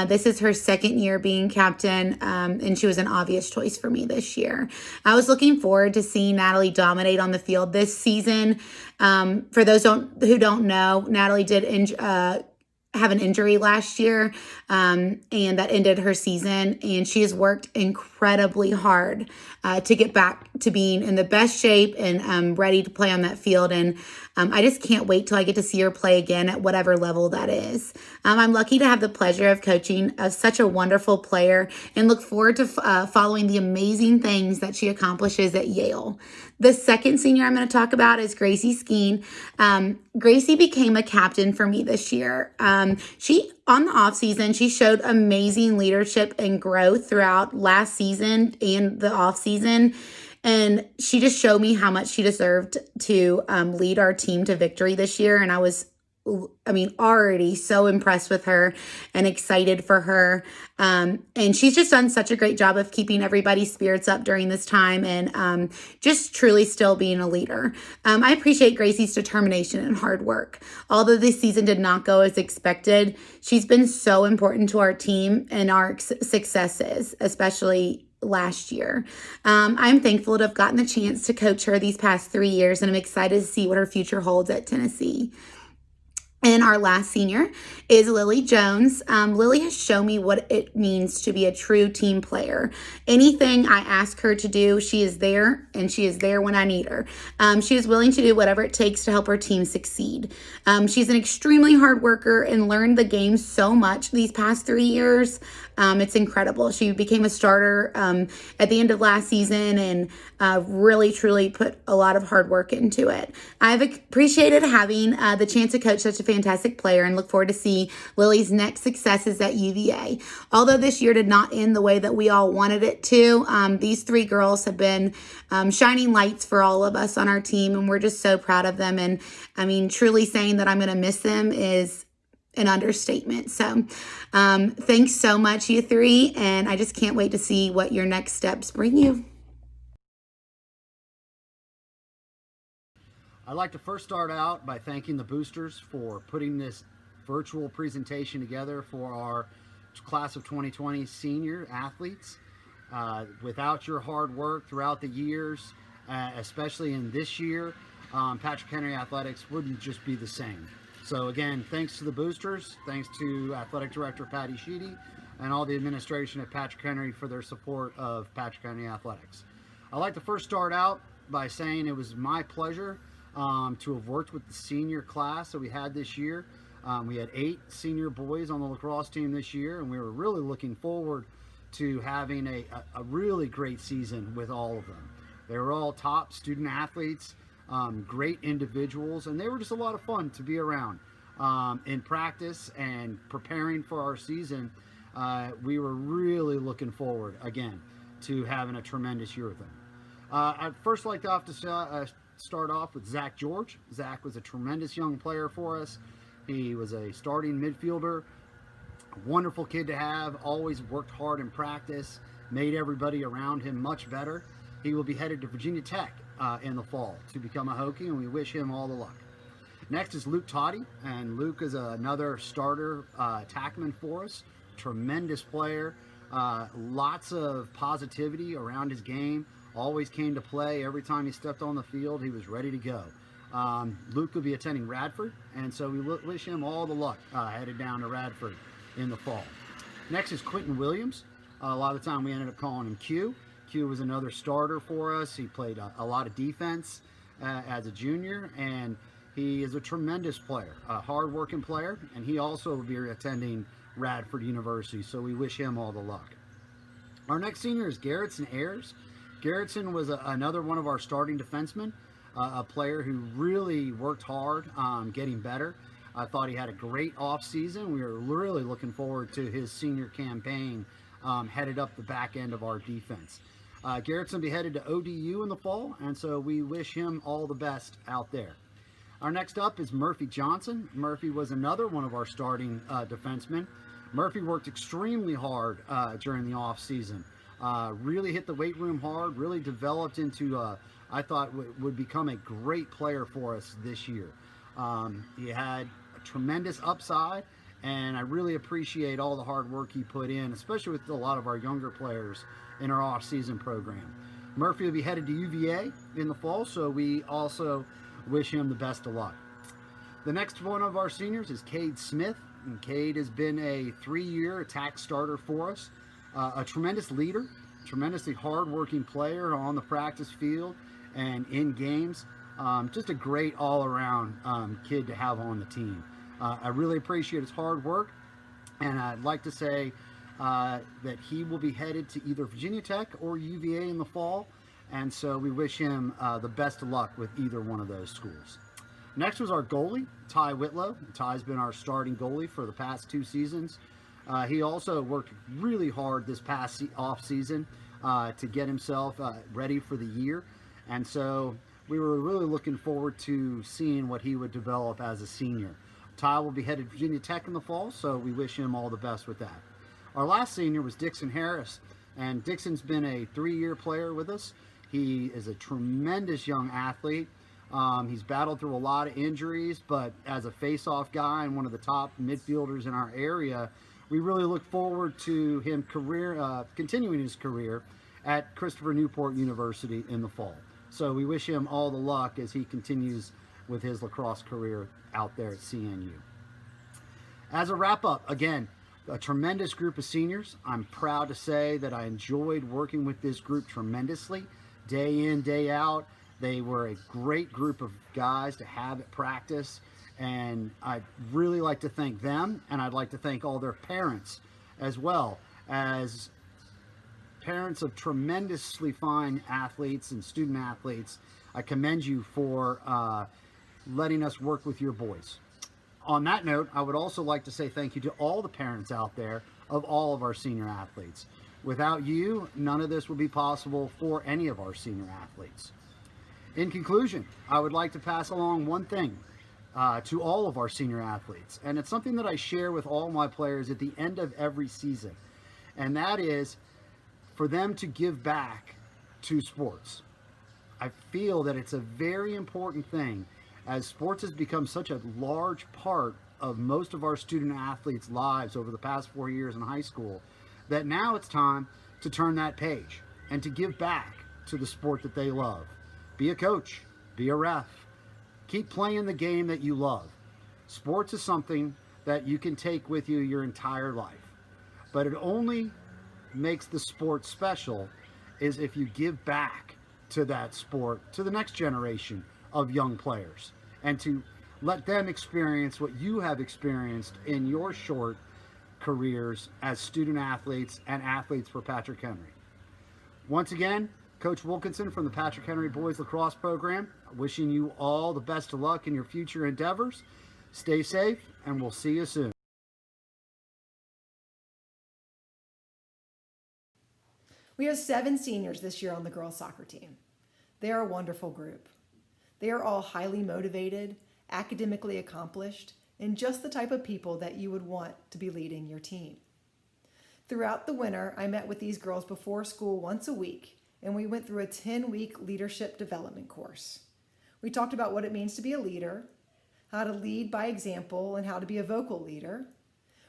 This is her second year being captain, and she was an obvious choice for me this year. I was looking forward to seeing Natalie dominate on the field this season. For those who don't know, Natalie did have an injury last year, and that ended her season, and she has worked incredibly hard to get back to being in the best shape and ready to play on that field. And I just can't wait till I get to see her play again at whatever level that is. I'm lucky to have the pleasure of coaching such a wonderful player and look forward to following the amazing things that she accomplishes at Yale. The second senior I'm going to talk about is Gracie Skeen. Gracie became a captain for me this year. She, on the off season, she showed amazing leadership and growth throughout last season and the off season. And she just showed me how much she deserved to lead our team to victory this year. And I was already so impressed with her and excited for her. And she's just done such a great job of keeping everybody's spirits up during this time and just truly still being a leader. I appreciate Gracie's determination and hard work. Although this season did not go as expected, she's been so important to our team and our successes, especially last year. I'm thankful to have gotten the chance to coach her these past 3 years, and I'm excited to see what her future holds at Tennessee. And our last senior is Lily Jones. Lily has shown me what it means to be a true team player. Anything I ask her to do, she is there, and she is there when I need her. She is willing to do whatever it takes to help her team succeed. She's an extremely hard worker and learned the game so much these past 3 years. It's incredible. She became a starter at the end of last season and really, truly put a lot of hard work into it. I've appreciated having the chance to coach such a fantastic player and look forward to see Lily's next successes at UVA. Although this year did not end the way that we all wanted it to, these 3 girls have been shining lights for all of us on our team, and we're just so proud of them. And truly saying that I'm going to miss them is an understatement. So thanks so much, you 3, and I just can't wait to see what your next steps bring you. I'd like to first start out by thanking the boosters for putting this virtual presentation together for our class of 2020 senior athletes. Without your hard work throughout the years, especially in this year, Patrick Henry Athletics wouldn't just be the same. So again, thanks to the boosters, thanks to Athletic Director Patty Sheedy, and all the administration at Patrick Henry for their support of Patrick Henry Athletics. I'd like to first start out by saying it was my pleasure to have worked with the senior class that we had this year. We had 8 senior boys on the lacrosse team this year, and we were really looking forward to having a really great season with all of them. They were all top student athletes, great individuals, and they were just a lot of fun to be around. In practice and preparing for our season, we were really looking forward, again, to having a tremendous year with them. I'd first like to start off with Zach George. Zach was a tremendous young player for us. He was a starting midfielder, a wonderful kid to have, always worked hard in practice, made everybody around him much better. He will be headed to Virginia Tech in the fall to become a Hokie, and we wish him all the luck. Next is Luke Toddy, and Luke is another starter attackman for us. Tremendous player, lots of positivity around his game, always came to play. Every time he stepped on the field, he was ready to go. Luke will be attending Radford, and so we wish him all the luck headed down to Radford in the fall. Next is Quentin Williams. A lot of the time we ended up calling him Q. Q was another starter for us. He played a lot of defense as a junior, and he is a tremendous player, a hard-working player, and he also will be attending Radford University, so we wish him all the luck. Our next senior is Garrettson Ayers. Garrettson was another one of our starting defensemen, a player who really worked hard getting better. I thought he had a great off-season. We were really looking forward to his senior campaign headed up the back end of our defense. Garrettson will be headed to ODU in the fall, and so we wish him all the best out there. Our next up is Murphy Johnson. Murphy was another one of our starting defensemen. Murphy worked extremely hard during the off-season. Really hit the weight room hard, really developed into, I thought would become a great player for us this year. He had a tremendous upside, and I really appreciate all the hard work he put in, especially with a lot of our younger players in our off-season program. Murphy will be headed to UVA in the fall, so we also wish him the best of luck. The next one of our seniors is Cade Smith, and Cade has been a 3-year attack starter for us. A tremendous leader, tremendously hard-working player on the practice field and in games. Just a great all-around kid to have on the team. I really appreciate his hard work, and I'd like to say that he will be headed to either Virginia Tech or UVA in the fall, and so we wish him the best of luck with either one of those schools. Next was our goalie, Ty Whitlow. Ty's been our starting goalie for the past 2 seasons. He also worked really hard this past off-season to get himself ready for the year, and so we were really looking forward to seeing what he would develop as a senior. Ty will be headed to Virginia Tech in the fall, so we wish him all the best with that. Our last senior was Dixon Harris, and Dixon's been a 3-year player with us. He is a tremendous young athlete. He's battled through a lot of injuries, but as a face-off guy and one of the top midfielders in our area, we really look forward to him continuing his career at Christopher Newport University in the fall. So we wish him all the luck as he continues with his lacrosse career out there at CNU. As a wrap-up, again, a tremendous group of seniors. I'm proud to say that I enjoyed working with this group tremendously, day in, day out. They were a great group of guys to have at practice, and I'd really like to thank them, and I'd like to thank all their parents as well. As parents of tremendously fine athletes and student athletes, I commend you for letting us work with your boys. On that note, I would also like to say thank you to all the parents out there of all of our senior athletes. Without you, none of this would be possible for any of our senior athletes. In conclusion, I would like to pass along one thing to all of our senior athletes, and it's something that I share with all my players at the end of every season, and that is for them to give back to sports. I feel that it's a very important thing as sports has become such a large part of most of our student athletes' lives over the past 4 years in high school, that now it's time to turn that page and to give back to the sport that they love. Be a coach, be a ref, keep playing the game that you love. Sports is something that you can take with you your entire life, but it only makes the sport special is if you give back to that sport, to the next generation of young players, and to let them experience what you have experienced in your short careers as student athletes and athletes for Patrick Henry. Once again, Coach Wilkinson from the Patrick Henry Boys Lacrosse Program, wishing you all the best of luck in your future endeavors. Stay safe, and we'll see you soon. We have 7 seniors this year on the girls soccer team. They are a wonderful group. They are all highly motivated, academically accomplished, and just the type of people that you would want to be leading your team. Throughout the winter, I met with these girls before school once a week, and we went through a 10-week leadership development course. We talked about what it means to be a leader, how to lead by example, and how to be a vocal leader.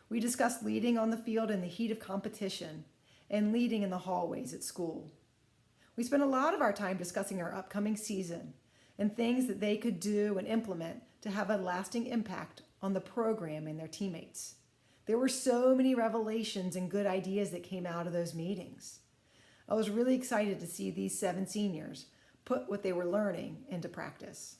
We discussed leading on the field in the heat of competition and leading in the hallways at school. We spent a lot of our time discussing our upcoming season and things that they could do and implement to have a lasting impact on the program and their teammates. There were so many revelations and good ideas that came out of those meetings. I was really excited to see these 7 seniors put what they were learning into practice.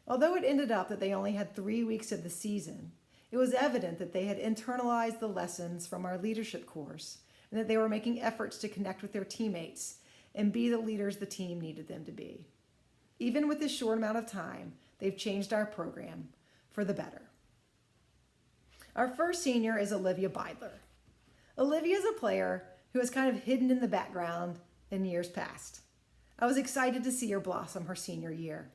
Although it ended up that they only had 3 weeks of the season, it was evident that they had internalized the lessons from our leadership course and that they were making efforts to connect with their teammates and be the leaders the team needed them to be. Even with this short amount of time, they've changed our program for the better. Our first senior is Olivia Beidler. Olivia is a player who has kind of hidden in the background in years past. I was excited to see her blossom her senior year.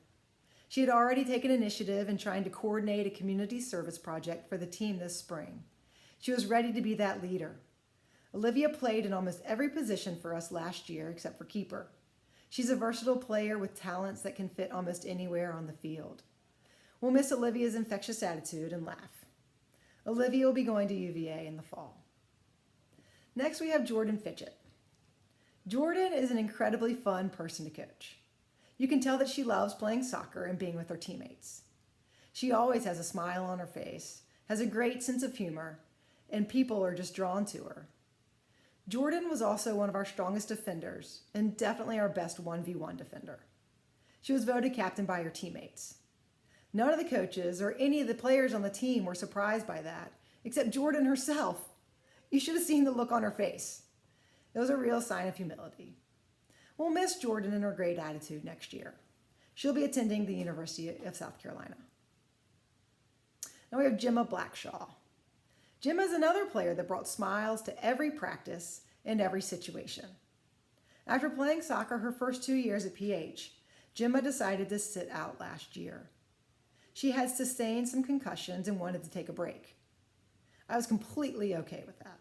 She had already taken initiative in trying to coordinate a community service project for the team this spring. She was ready to be that leader. Olivia played in almost every position for us last year except for keeper. She's a versatile player with talents that can fit almost anywhere on the field. We'll miss Olivia's infectious attitude and laugh. Olivia will be going to UVA in the fall. Next, we have Jordan Fitchett. Jordan is an incredibly fun person to coach. You can tell that she loves playing soccer and being with her teammates. She always has a smile on her face, has a great sense of humor, and people are just drawn to her. Jordan was also one of our strongest defenders and definitely our best 1v1 defender. She was voted captain by her teammates. None of the coaches or any of the players on the team were surprised by that, except Jordan herself. You should have seen the look on her face. It was a real sign of humility. We'll miss Jordan and her great attitude next year. She'll be attending the University of South Carolina. Now we have Gemma Blackshaw. Gemma is another player that brought smiles to every practice and every situation. After playing soccer her first 2 years at PH, Gemma decided to sit out last year. She had sustained some concussions and wanted to take a break. I was completely okay with that.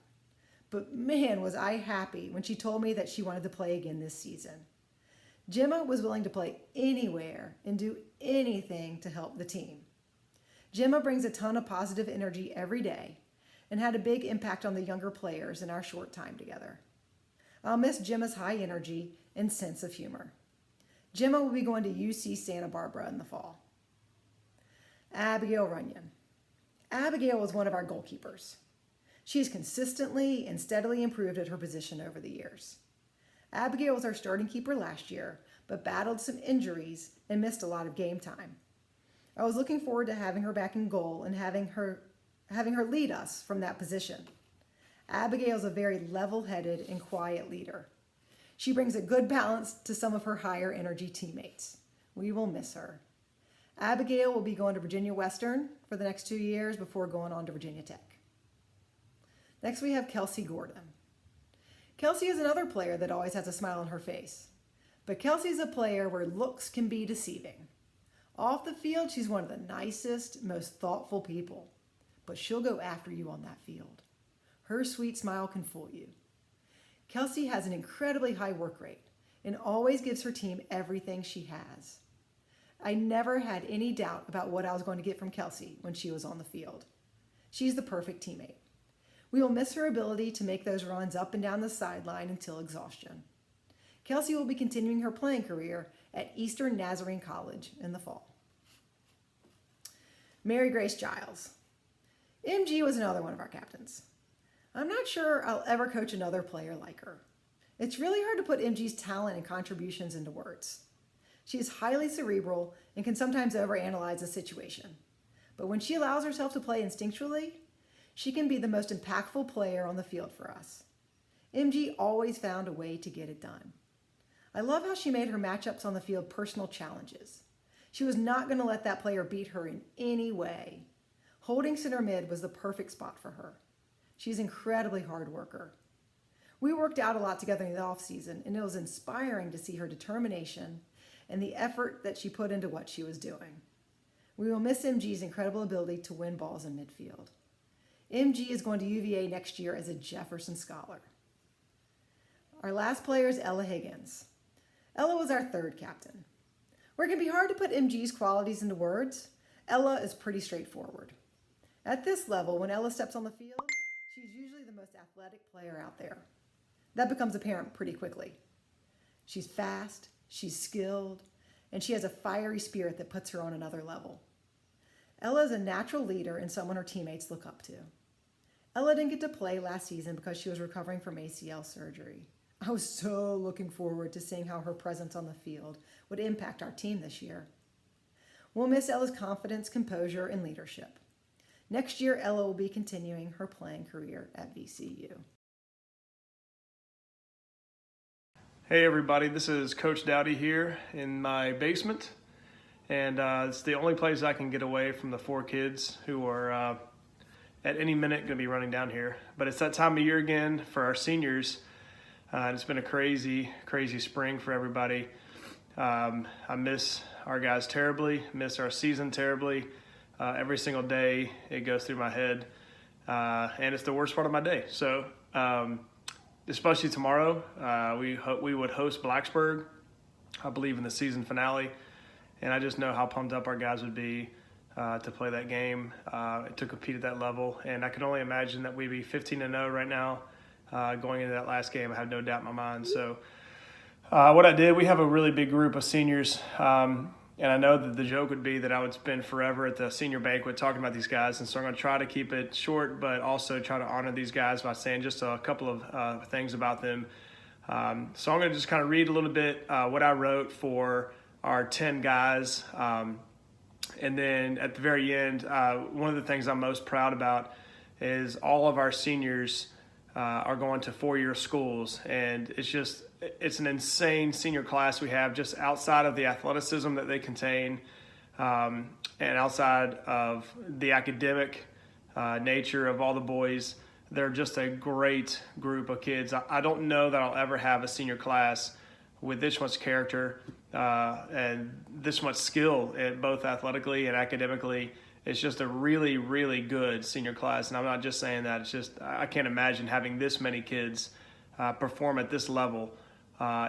But man, was I happy when she told me that she wanted to play again this season. Gemma was willing to play anywhere and do anything to help the team. Gemma brings a ton of positive energy every day and had a big impact on the younger players in our short time together. I'll miss Gemma's high energy and sense of humor. Gemma will be going to UC Santa Barbara in the fall. Abigail Runyon. Abigail was one of our goalkeepers. She has consistently and steadily improved at her position over the years. Abigail was our starting keeper last year, but battled some injuries and missed a lot of game time. I was looking forward to having her back in goal and having her lead us from that position. Abigail is a very level-headed and quiet leader. She brings a good balance to some of her higher energy teammates. We will miss her. Abigail will be going to Virginia Western for the next 2 years before going on to Virginia Tech. Next we have Kelsey Gordon. Kelsey is another player that always has a smile on her face. But Kelsey is a player where looks can be deceiving. Off the field, she's one of the nicest, most thoughtful people. But she'll go after you on that field. Her sweet smile can fool you. Kelsey has an incredibly high work rate and always gives her team everything she has. I never had any doubt about what I was going to get from Kelsey when she was on the field. She's the perfect teammate. We will miss her ability to make those runs up and down the sideline until exhaustion. Kelsey will be continuing her playing career at Eastern Nazarene College in the fall. Mary Grace Giles. MG was another one of our captains. I'm not sure I'll ever coach another player like her. It's really hard to put MG's talent and contributions into words. She is highly cerebral and can sometimes overanalyze a situation. But when she allows herself to play instinctually, she can be the most impactful player on the field for us. MG always found a way to get it done. I love how she made her matchups on the field personal challenges. She was not going to let that player beat her in any way. Holding center mid was the perfect spot for her. She's an incredibly hard worker. We worked out a lot together in the offseason, and it was inspiring to see her determination and the effort that she put into what she was doing. We will miss MG's incredible ability to win balls in midfield. MG is going to UVA next year as a Jefferson Scholar. Our last player is Ella Higgins. Ella was our third captain. Where it can be hard to put MG's qualities into words, Ella is pretty straightforward. At this level, when Ella steps on the field, she's usually the most athletic player out there. That becomes apparent pretty quickly. She's fast, she's skilled, and she has a fiery spirit that puts her on another level. Ella is a natural leader and someone her teammates look up to. Ella didn't get to play last season because she was recovering from ACL surgery. I was so looking forward to seeing how her presence on the field would impact our team this year. We'll miss Ella's confidence, composure, and leadership. Next year, Ella will be continuing her playing career at VCU. Hey everybody, this is Coach Dowdy here in my basement, and it's the only place I can get away from the 4 kids who are at any minute going to be running down here. But it's that time of year again for our seniors, and it's been a crazy spring for everybody. I miss our guys terribly, miss our season terribly. Every single day it goes through my head, and it's the worst part of my day. So especially tomorrow, we would host Blacksburg, I believe, in the season finale, and I just know how pumped up our guys would be to play that game, to compete at that level. And I can only imagine that we'd be 15-0 right now going into that last game. I have no doubt in my mind. So what I did, we have a really big group of seniors, and I know that the joke would be that I would spend forever at the senior banquet talking about these guys, and so I'm going to try to keep it short, but also try to honor these guys by saying just a couple of things about them. So I'm going to just kind of read a little bit what I wrote for our 10 guys, and then at the very end, one of the things I'm most proud about is all of our seniors are going to 4-year schools, and it's an insane senior class we have, just outside of the athleticism that they contain, and outside of the academic nature of all the boys. They're just a great group of kids. I don't know that I'll ever have a senior class with this much character and this much skill, both athletically and academically. It's just a really, really good senior class. And I'm not just saying that. It's just I can't imagine having this many kids perform at this level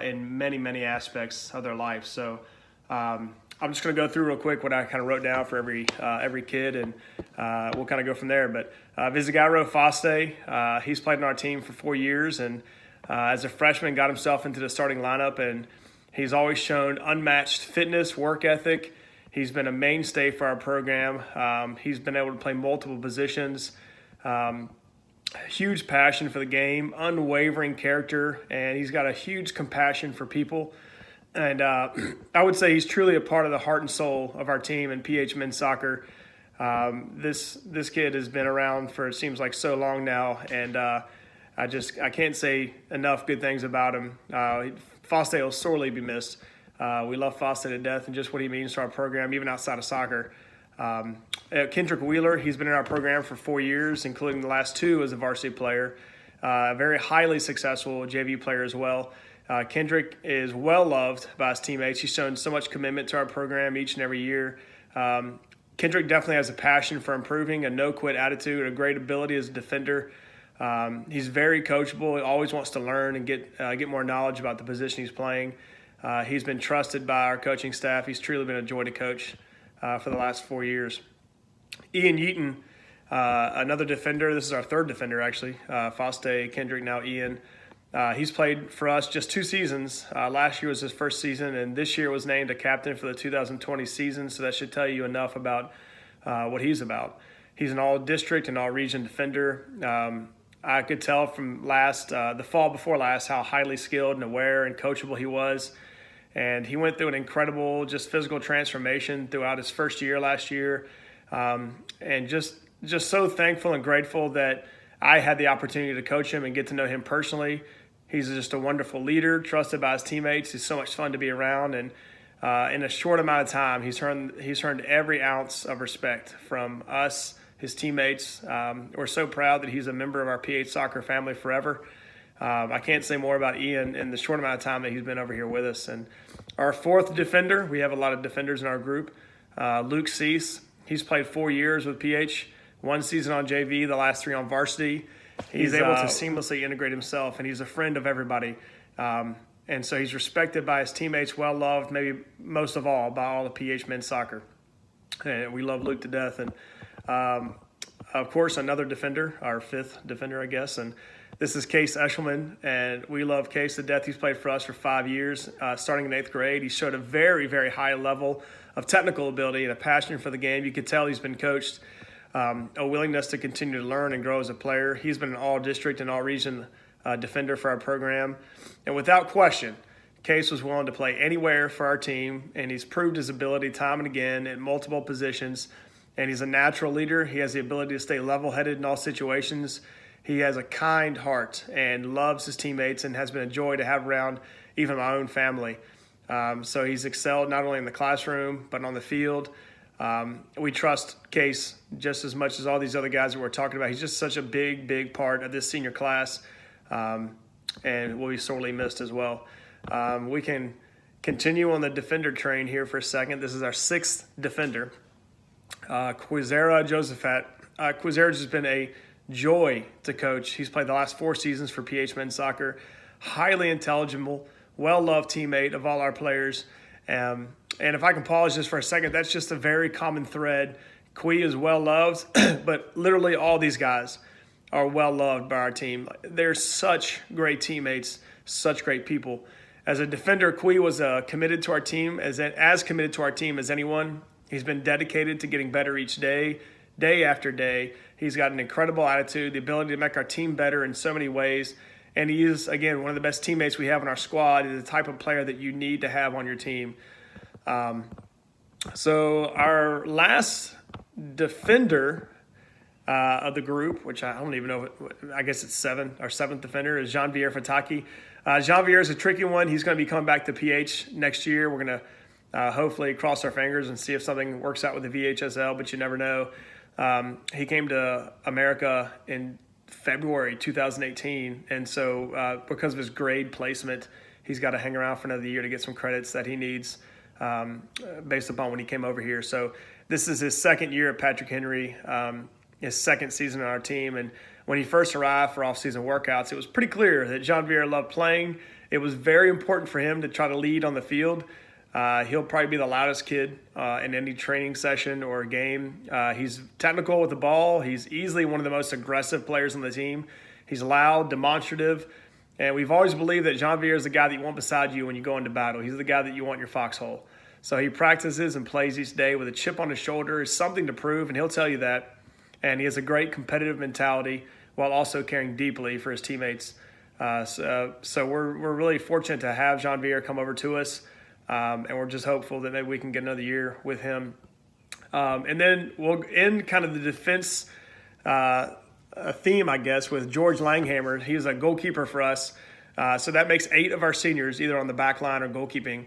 in many, many aspects of their life. So I'm just going to go through real quick what I kind of wrote down for every kid, and we'll kind of go from there. But Vizigaro Foste, he's played on our team for 4 years, and as a freshman got himself into the starting lineup, and he's always shown unmatched fitness, work ethic. He's been a mainstay for our program. He's been able to play multiple positions. Huge passion for the game, unwavering character, and he's got a huge compassion for people. And I would say he's truly a part of the heart and soul of our team in PH men's soccer. This kid has been around for, it seems like, so long now, and I can't say enough good things about him. Foste will sorely be missed. We love Foste to death and just what he means to our program, even outside of soccer. Kendrick Wheeler, he's been in our program for 4 years, including the last 2 as a varsity player. A very highly successful JV player as well. Kendrick is well loved by his teammates. He's shown so much commitment to our program each and every year. Kendrick definitely has a passion for improving, a no-quit attitude, a great ability as a defender. He's very coachable. He always wants to learn and get more knowledge about the position he's playing. He's been trusted by our coaching staff. He's truly been a joy to coach for the last 4 years. Ian Yeaton, another defender. This is our third defender, actually. Foste, Kendrick, now Ian. He's played for us just 2 seasons. Last year was his first season, and this year was named a captain for the 2020 season, so that should tell you enough about what he's about. He's an all-district and all-region defender. I could tell from the fall before last, how highly skilled and aware and coachable he was. And he went through an incredible just physical transformation throughout his first year last year. And just so thankful and grateful that I had the opportunity to coach him and get to know him personally. He's just a wonderful leader, trusted by his teammates. He's so much fun to be around. And in a short amount of time, he's earned every ounce of respect from us, his teammates. We're so proud that he's a member of our PH soccer family forever. I can't say more about Ian in the short amount of time that he's been over here with us. And our fourth defender, we have a lot of defenders in our group, Luke Cease. He's played 4 years with PH, 1 season on JV, the last 3 on varsity. He's able to seamlessly integrate himself, and he's a friend of everybody. And so he's respected by his teammates, well-loved, maybe most of all, by all the PH men's soccer. And we love Luke to death. And, of course, another defender, our 5th defender, I guess, and this is Case Eshelman, and we love Case to death. He's played for us for 5 years, starting in 8th grade. He showed a very, very high level of technical ability and a passion for the game. You could tell he's been coached, a willingness to continue to learn and grow as a player. He's been an all-district and all-region defender for our program. And without question, Case was willing to play anywhere for our team, and he's proved his ability time and again at multiple positions. And he's a natural leader. He has the ability to stay level-headed in all situations. He has a kind heart and loves his teammates and has been a joy to have around even my own family. So he's excelled not only in the classroom but on the field. We trust Case just as much as all these other guys that we're talking about. He's just such a big, big part of this senior class, and will be sorely missed as well. We can continue on the defender train here for a second. This is our 6th defender, Quizera Josephat. Quizera's has been a joy to coach. He's played the last 4 seasons for PH men's soccer. Highly intelligible, well-loved teammate of all our players. And if I can pause just for a second, that's just a very common thread. Qui is well-loved, but literally all these guys are well-loved by our team. They're such great teammates, such great people. As a defender, Qui was committed to our team, as committed to our team as anyone. He's been dedicated to getting better each day, day after day. He's got an incredible attitude, the ability to make our team better in so many ways. And he is, again, one of the best teammates we have in our squad. He's the type of player that you need to have on your team. So our last defender of the group, which I don't even know, I guess it's 7, our 7th defender is Jean-Pierre Fataki. Jean-Pierre is a tricky one. He's going to be coming back to PH next year. We're going to hopefully cross our fingers and see if something works out with the VHSL, but you never know. He came to America in February 2018, and so because of his grade placement, he's got to hang around for another year to get some credits that he needs based upon when he came over here. So this is his 2nd year at Patrick Henry, his 2nd season on our team, and when he first arrived for off-season workouts, it was pretty clear that Jean-Pierre loved playing. It was very important for him to try to lead on the field. He'll probably be the loudest kid in any training session or game. He's technical with the ball. He's easily one of the most aggressive players on the team. He's loud, demonstrative, and we've always believed that Jean-Pierre is the guy that you want beside you when you go into battle. He's the guy that you want in your foxhole. So he practices and plays each day with a chip on his shoulder. It's something to prove, and he'll tell you that. And he has a great competitive mentality while also caring deeply for his teammates. So we're really fortunate to have Jean-Pierre come over to us. And we're just hopeful that maybe we can get another year with him. And then we'll end kind of the defense theme, I guess, with George Langhammer. He's a goalkeeper for us. So that makes 8 of our seniors either on the back line or goalkeeping.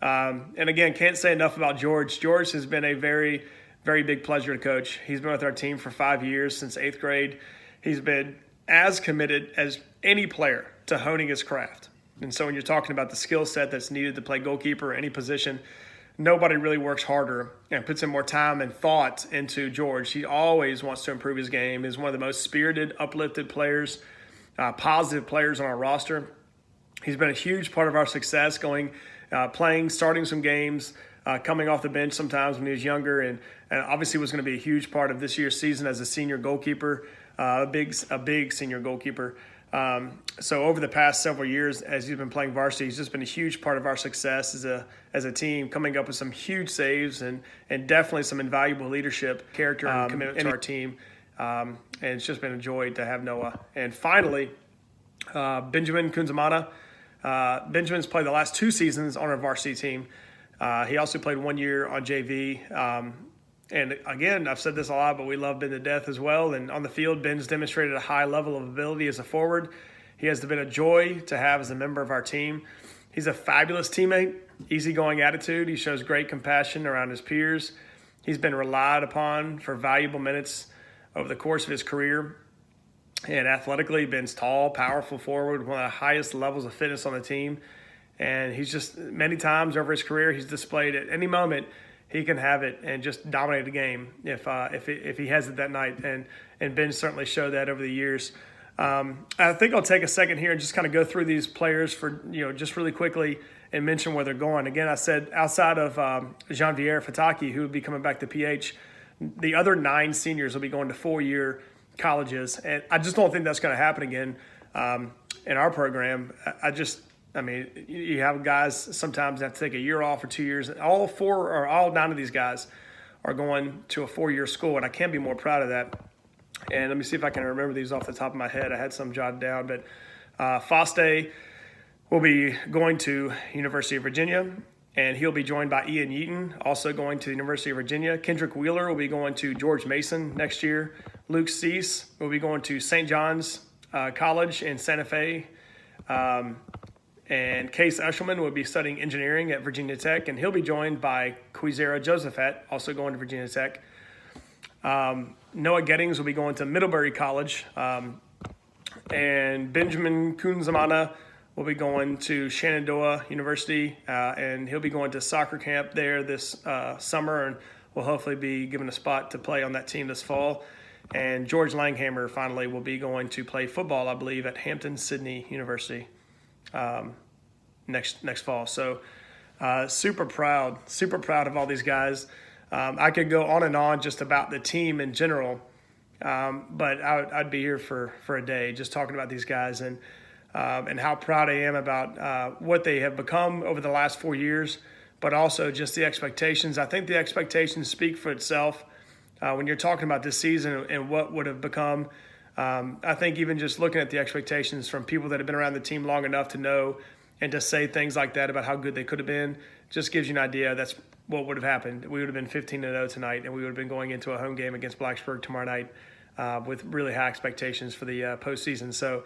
And again, can't say enough about George. George has been a very, very big pleasure to coach. He's been with our team for 5 years, since 8th grade. He's been as committed as any player to honing his craft. And so when you're talking about the skill set that's needed to play goalkeeper or any position, nobody really works harder and puts in more time and thought into George. He always wants to improve his game. He's one of the most spirited, uplifted players, positive players on our roster. He's been a huge part of our success going playing, starting some games, coming off the bench sometimes when he was younger, and obviously was going to be a huge part of this year's season as a senior goalkeeper, a big senior goalkeeper. So over the past several years, as he's been playing varsity, he's just been a huge part of our success as a team, coming up with some huge saves and definitely some invaluable leadership, character, and commitment to our team. And it's just been a joy to have Noah. And finally, Benjamin Kunzamana. Benjamin's played the last 2 seasons on our varsity team. He also played 1 year on JV. And again, I've said this a lot, but we love Ben to death as well. And on the field, Ben's demonstrated a high level of ability as a forward. He has been a joy to have as a member of our team. He's a fabulous teammate, easygoing attitude. He shows great compassion around his peers. He's been relied upon for valuable minutes over the course of his career. And athletically, Ben's tall, powerful forward, one of the highest levels of fitness on the team. And he's just, many times over his career, he's displayed at any moment he can have it and just dominate the game if he has it that night. And Ben certainly showed that over the years. I think I'll take a second here and just kind of go through these players for, just really quickly and mention where they're going. Again, I said outside of Jean-Pierre Fataki, who would be coming back to PH, the other 9 seniors will be going to 4-year colleges. And I just don't think that's going to happen again in our program. You have guys sometimes have to take a year off or 2 years. All 9 of these guys are going to a 4-year school, and I can't be more proud of that. And let me see if I can remember these off the top of my head. I had some jotted down, but Foste will be going to University of Virginia, and he'll be joined by Ian Yeaton, also going to the University of Virginia. Kendrick Wheeler will be going to George Mason next year. Luke Cease will be going to St. John's College in Santa Fe. And Case Eshelman will be studying engineering at Virginia Tech, and he'll be joined by Quizera Josephat, also going to Virginia Tech. Noah Gettings will be going to Middlebury College, and Benjamin Kunzamana will be going to Shenandoah University, and he'll be going to soccer camp there this summer, and will hopefully be given a spot to play on that team this fall. And George Langhammer finally will be going to play football, I believe, at Hampton-Sydney University next fall. So super proud of all these guys. I could go on and on just about the team in general, but I'd be here for a day just talking about these guys and how proud I am about what they have become over the last 4 years, but also just the expectations. I think the expectations speak for itself when you're talking about this season and what would have become. I think even just looking at the expectations from people that have been around the team long enough to know and to say things like that about how good they could have been just gives you an idea that's what would have happened. We would have been 15-0 tonight, and we would have been going into a home game against Blacksburg tomorrow night with really high expectations for the postseason. So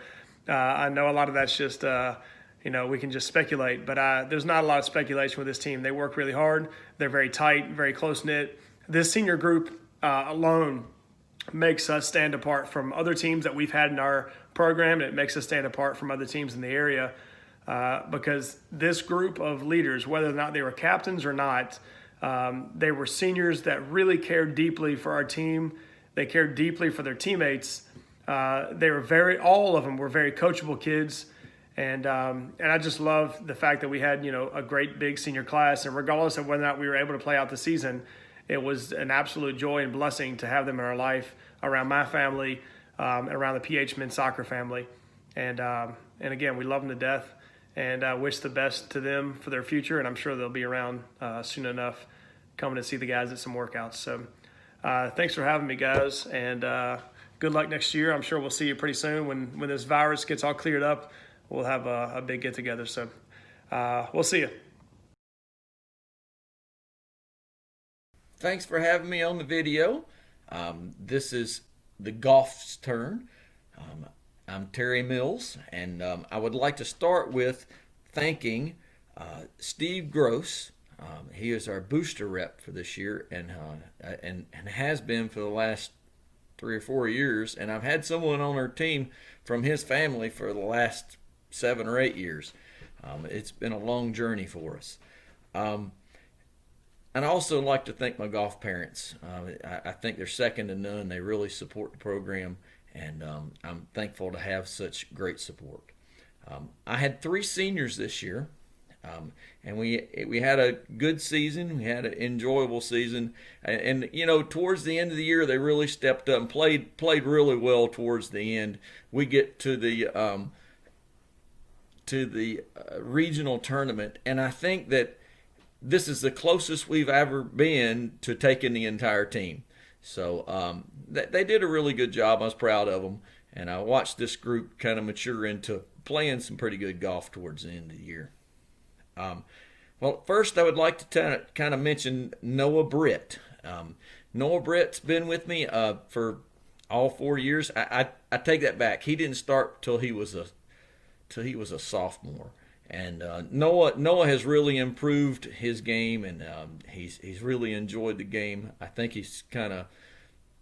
I know a lot of that's just, we can just speculate, but there's not a lot of speculation with this team. They work really hard. They're very tight, very close-knit. This senior group alone makes us stand apart from other teams that we've had in our program, and it makes us stand apart from other teams in the area because this group of leaders, whether or not they were captains or not, they were seniors that really cared deeply for our team. They cared deeply for their teammates. All of them were very coachable kids. And I just love the fact that we had, a great big senior class, and regardless of whether or not we were able to play out the season, it was an absolute joy and blessing to have them in our life, around my family, around the PH men's soccer family. And again, we love them to death and wish the best to them for their future. And I'm sure they'll be around soon enough coming to see the guys at some workouts. So thanks for having me, guys. And good luck next year. I'm sure we'll see you pretty soon when this virus gets all cleared up. We'll have a big get together. So we'll see you. Thanks for having me on the video. This is the golf's turn. I'm Terry Mills, and I would like to start with thanking Steve Gross. He is our booster rep for this year, and has been for the last 3 or 4 years. And I've had someone on our team from his family for the last 7 or 8 years. It's been a long journey for us. And I also like to thank my golf parents. I think they're second to none. They really support the program, and I'm thankful to have such great support. I had 3 seniors this year. And we had a good season. We had an enjoyable season, and you know, towards the end of the year, they really stepped up and played really well. Towards the end, we get to the regional tournament, and I think that this is the closest we've ever been to taking the entire team. So they did a really good job. I was proud of them, and I watched this group kind of mature into playing some pretty good golf towards the end of the year. Well, first I would like to kind of mention Noah Britt. Noah Britt's been with me for all 4 years. I take that back. He didn't start till he was a sophomore. And Noah has really improved his game, and he's really enjoyed the game. I think he's kind of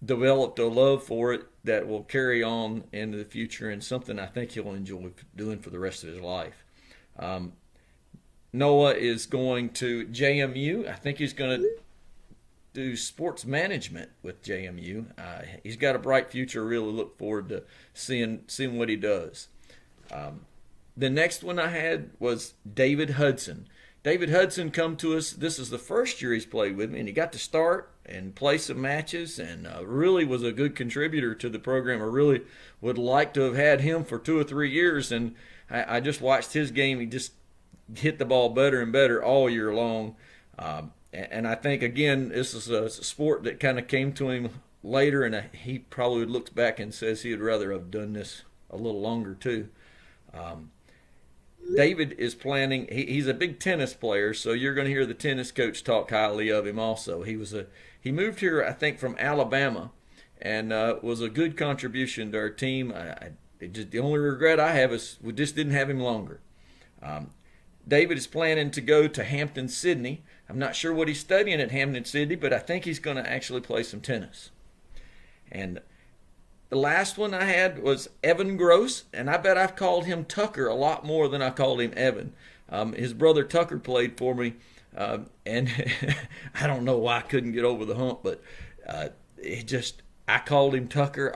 developed a love for it that will carry on into the future, and something I think he'll enjoy doing for the rest of his life. Noah is going to JMU. I think he's going to do sports management with JMU. He's got a bright future. Really look forward to seeing what he does. The next one I had was David Hudson. David Hudson come to us. This is the first year he's played with me, and he got to start and play some matches, and really was a good contributor to the program. I really would like to have had him for 2 or 3 years, and I just watched his game. He just hit the ball better and better all year long. And I think, again, this is a sport that kind of came to him later, and he probably looks back and says he would rather have done this a little longer too. David is planning. He's a big tennis player, so you're going to hear the tennis coach talk highly of him also. He moved here, I think, from Alabama, and was a good contribution to our team. The only regret I have is we just didn't have him longer. David is planning to go to Hampton-Sydney. I'm not sure what he's studying at Hampton-Sydney, but I think he's going to actually play some tennis. And the last one I had was Evan Gross, and I bet I've called him Tucker a lot more than I called him Evan. His brother Tucker played for me, and I don't know why I couldn't get over the hump, but I called him Tucker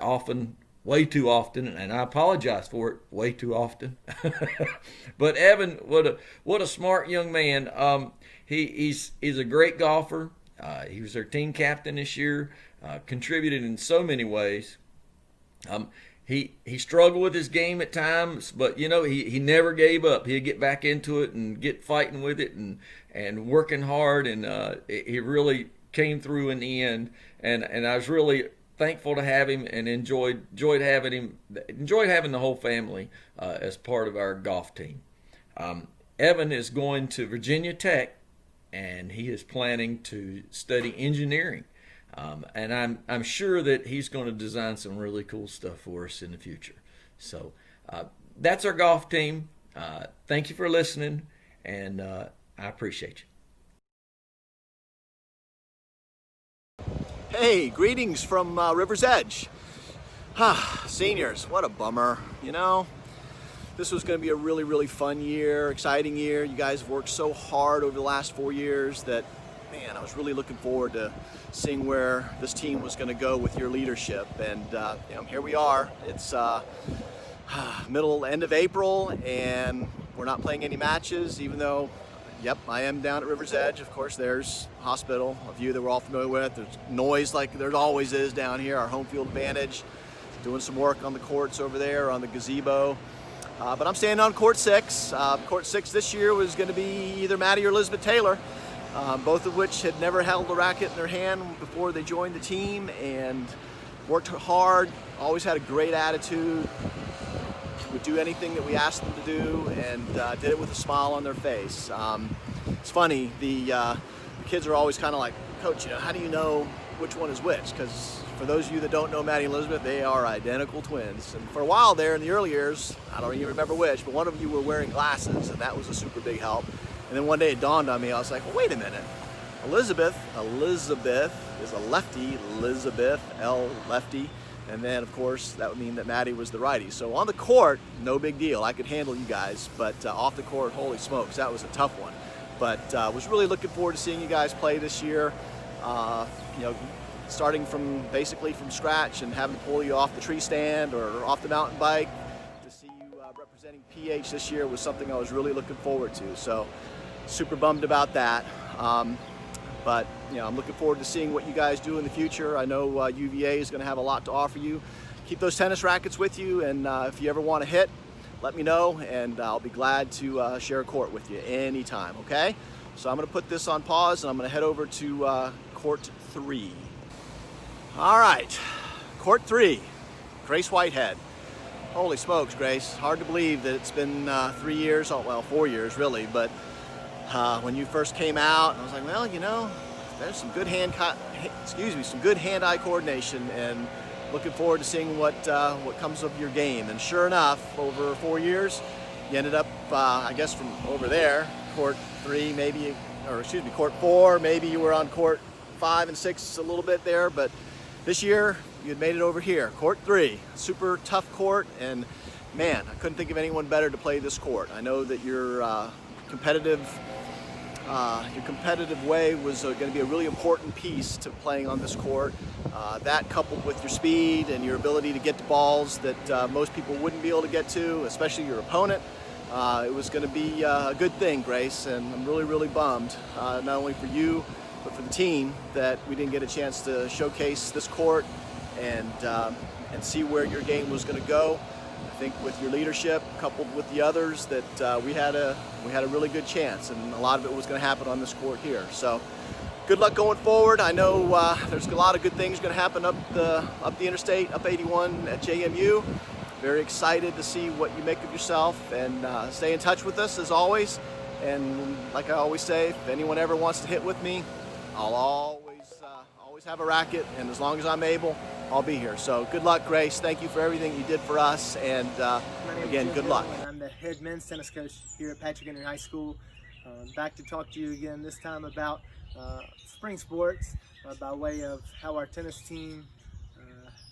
way too often, and I apologize for it way too often. But Evan, what a smart young man. He's a great golfer. He was our team captain this year, contributed in so many ways. He struggled with his game at times, but you know, he never gave up. He'd get back into it and get fighting with it and working hard, and he really came through in the end. And I was really thankful to have him, and enjoyed having the whole family as part of our golf team. Evan is going to Virginia Tech, and he is planning to study engineering. And I'm sure that he's going to design some really cool stuff for us in the future. So that's our golf team. Thank you for listening, and I appreciate you. Hey, greetings from River's Edge. Seniors, what a bummer. You know, this was going to be a really, really fun year, exciting year. You guys have worked so hard over the last 4 years that, man, I was really looking forward to seeing where this team was going to go with your leadership. And here we are. It's end of April, and we're not playing any matches, even though, yep, I am down at River's Edge. Of course, there's hospital, a view that we're all familiar with. There's noise like there always is down here, our home field advantage. Doing some work on the courts over there, on the gazebo. But I'm standing on court 6. Court 6 this year was going to be either Maddie or Elizabeth Taylor, both of which had never held a racket in their hand before they joined the team, and worked hard, always had a great attitude, would do anything that we asked them to do, and did it with a smile on their face. It's funny, the kids are always kind of like, Coach, how do you know which one is which? Because for those of you that don't know Maddie and Elizabeth, they are identical twins. And for a while there in the early years, I don't even remember which, but one of you were wearing glasses, and that was a super big help. And then one day it dawned on me, I was like, well, wait a minute. Elizabeth is a lefty, Elizabeth, L lefty. And then, of course, that would mean that Maddie was the righty. So on the court, no big deal. I could handle you guys. But off the court, holy smokes, that was a tough one. But was really looking forward to seeing you guys play this year. Starting basically from scratch and having to pull you off the tree stand or off the mountain bike to see you represent Representing PH this year was something I was really looking forward to, so super bummed about that. But I'm looking forward to seeing what you guys do in the future. I know UVA is going to have a lot to offer you. Keep those tennis rackets with you, and if you ever want to hit, let me know, and I'll be glad to share a court with you anytime, okay? So I'm going to put this on pause, and I'm going to head over to court 3. All right, court 3, Grace Whitehead. Holy smokes, Grace. Hard to believe that it's been 3 years, well, 4 years really, but when you first came out, I was like, well, there's some good some good hand-eye coordination, and looking forward to seeing what comes of your game. And sure enough, over 4 years, you ended up, I guess, from over there, court 3, maybe, or excuse me, court 4. Maybe you were on court 5 and 6 a little bit there, but this year you had made it over here, court 3. Super tough court, and man, I couldn't think of anyone better to play this court. I know that your competitive way was going to be a really important piece to playing on this court. That coupled with your speed and your ability to get to balls that most people wouldn't be able to get to, especially your opponent, it was going to be a good thing, Grace, and I'm really, really bummed, not only for you, but for the team, that we didn't get a chance to showcase this court and see where your game was going to go. I think with your leadership, coupled with the others, that we had a really good chance, and a lot of it was going to happen on this court here. So, good luck going forward. I know there's a lot of good things going to happen up the interstate, up 81 at JMU. Very excited to see what you make of yourself, and stay in touch with us as always. And like I always say, if anyone ever wants to hit with me, I'll always have a racket, and as long as I'm able, I'll be here. So good luck, Grace. Thank you for everything you did for us, and again, good luck. I'm the head men's tennis coach here at Patrick Henry High School. Back to talk to you again, this time about spring sports, by way of how our tennis team,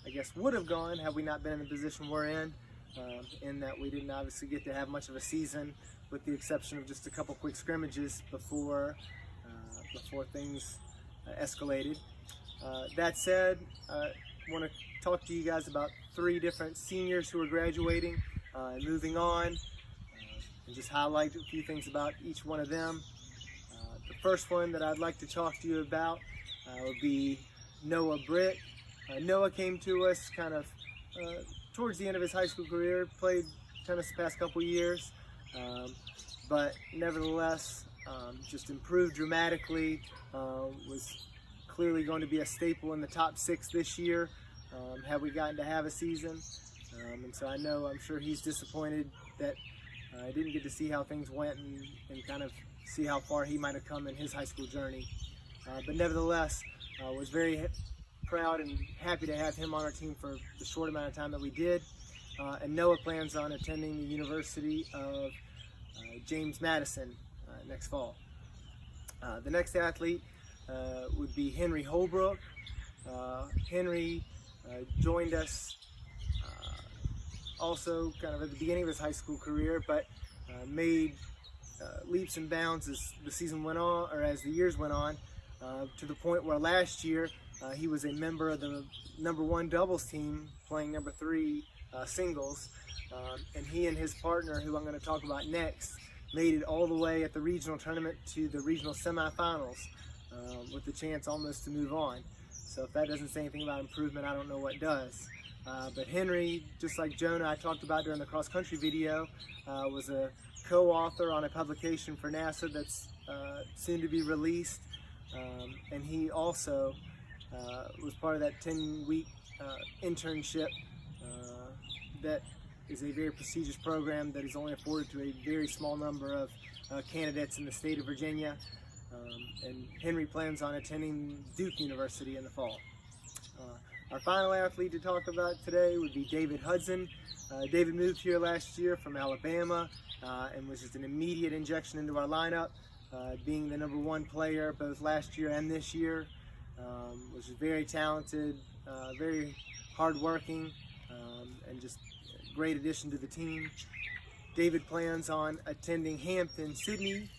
I guess, would have gone had we not been in the position we're in that we didn't obviously get to have much of a season, with the exception of just a couple quick scrimmages before things escalated. That said, I want to talk to you guys about 3 different seniors who are graduating and moving on, and just highlight a few things about each one of them. The first one that I'd like to talk to you about would be Noah Britt. Noah came to us kind of towards the end of his high school career, played tennis the past couple years, but nevertheless just improved dramatically, was clearly going to be a staple in the top 6 this year, had we gotten to have a season. And so I'm sure he's disappointed that I didn't get to see how things went and kind of see how far he might have come in his high school journey. But nevertheless, was very proud and happy to have him on our team for the short amount of time that we did. And Noah plans on attending the University of James Madison next fall. The next athlete would be Henry Holbrook. Henry joined us also kind of at the beginning of his high school career, but made leaps and bounds as the season went on, or as the years went on, to the point where last year he was a member of the #1 doubles team, playing #3 singles, and he and his partner, who I'm going to talk about next, made it all the way at the regional tournament to the regional semifinals, with the chance almost to move on. So if that doesn't say anything about improvement, I don't know what does. But Henry, just like Jonah I talked about during the cross-country video, was a co-author on a publication for NASA that's soon to be released, and he also was part of that 10-week internship that is a very prestigious program that is only afforded to a very small number of candidates in the state of Virginia. And Henry plans on attending Duke University in the fall. Our final athlete to talk about today would be David Hudson. David moved here last year from Alabama and was just an immediate injection into our lineup, being the #1 player both last year and this year. Was just very talented, very hardworking, and just a great addition to the team. David plans on attending Hampton-Sydney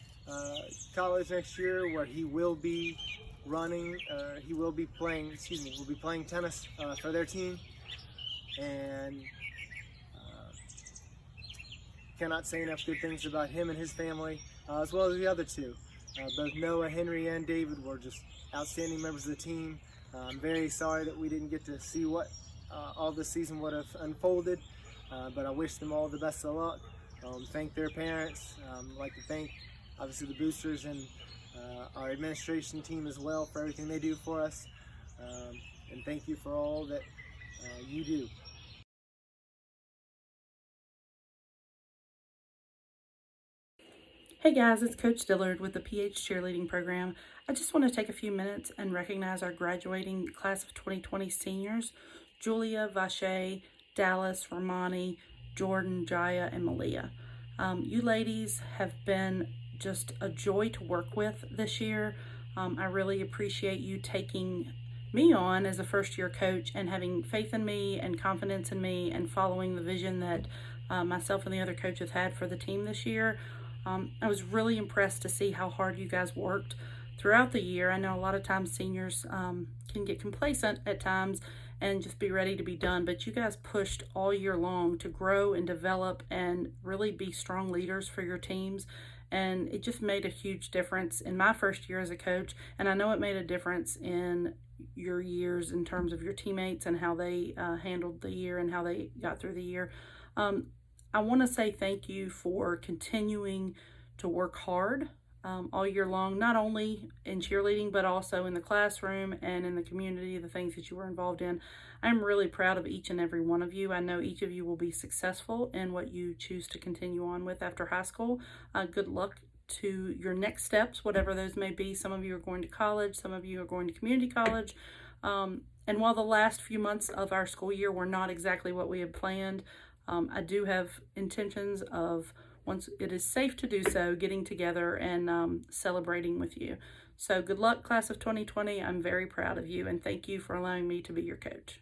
College next year, where he will be playing tennis for their team. And cannot say enough good things about him and his family, as well as the other two. Both Noah, Henry, and David were just outstanding members of the team. I'm very sorry that we didn't get to see what all this season would have unfolded, but I wish them all the best of luck. Thank their parents. I'd like to thank, obviously, the boosters and our administration team as well for everything they do for us. And thank you for all that you do. Hey guys, it's Coach Dillard with the PH Cheerleading Program. I just want to take a few minutes and recognize our graduating class of 2020 seniors, Julia, Vache, Dallas, Romani, Jordan, Jaya, and Malia. You ladies have been just a joy to work with this year. I really appreciate you taking me on as a first-year coach and having faith in me and confidence in me and following the vision that myself and the other coaches had for the team this year. I was really impressed to see how hard you guys worked throughout the year. I know a lot of times seniors can get complacent at times and just be ready to be done, but you guys pushed all year long to grow and develop and really be strong leaders for your teams. And it just made a huge difference in my first year as a coach. And I know it made a difference in your years in terms of your teammates and how they handled the year and how they got through the year. I want to say thank you for continuing to work hard all year long, not only in cheerleading, but also in the classroom and in the community, the things that you were involved in. I'm really proud of each and every one of you. I know each of you will be successful in what you choose to continue on with after high school. Good luck to your next steps, whatever those may be. Some of you are going to college, some of you are going to community college. And while the last few months of our school year were not exactly what we had planned, I do have intentions of, once it is safe to do so, getting together and celebrating with you. So good luck, class of 2020. I'm very proud of you, and thank you for allowing me to be your coach.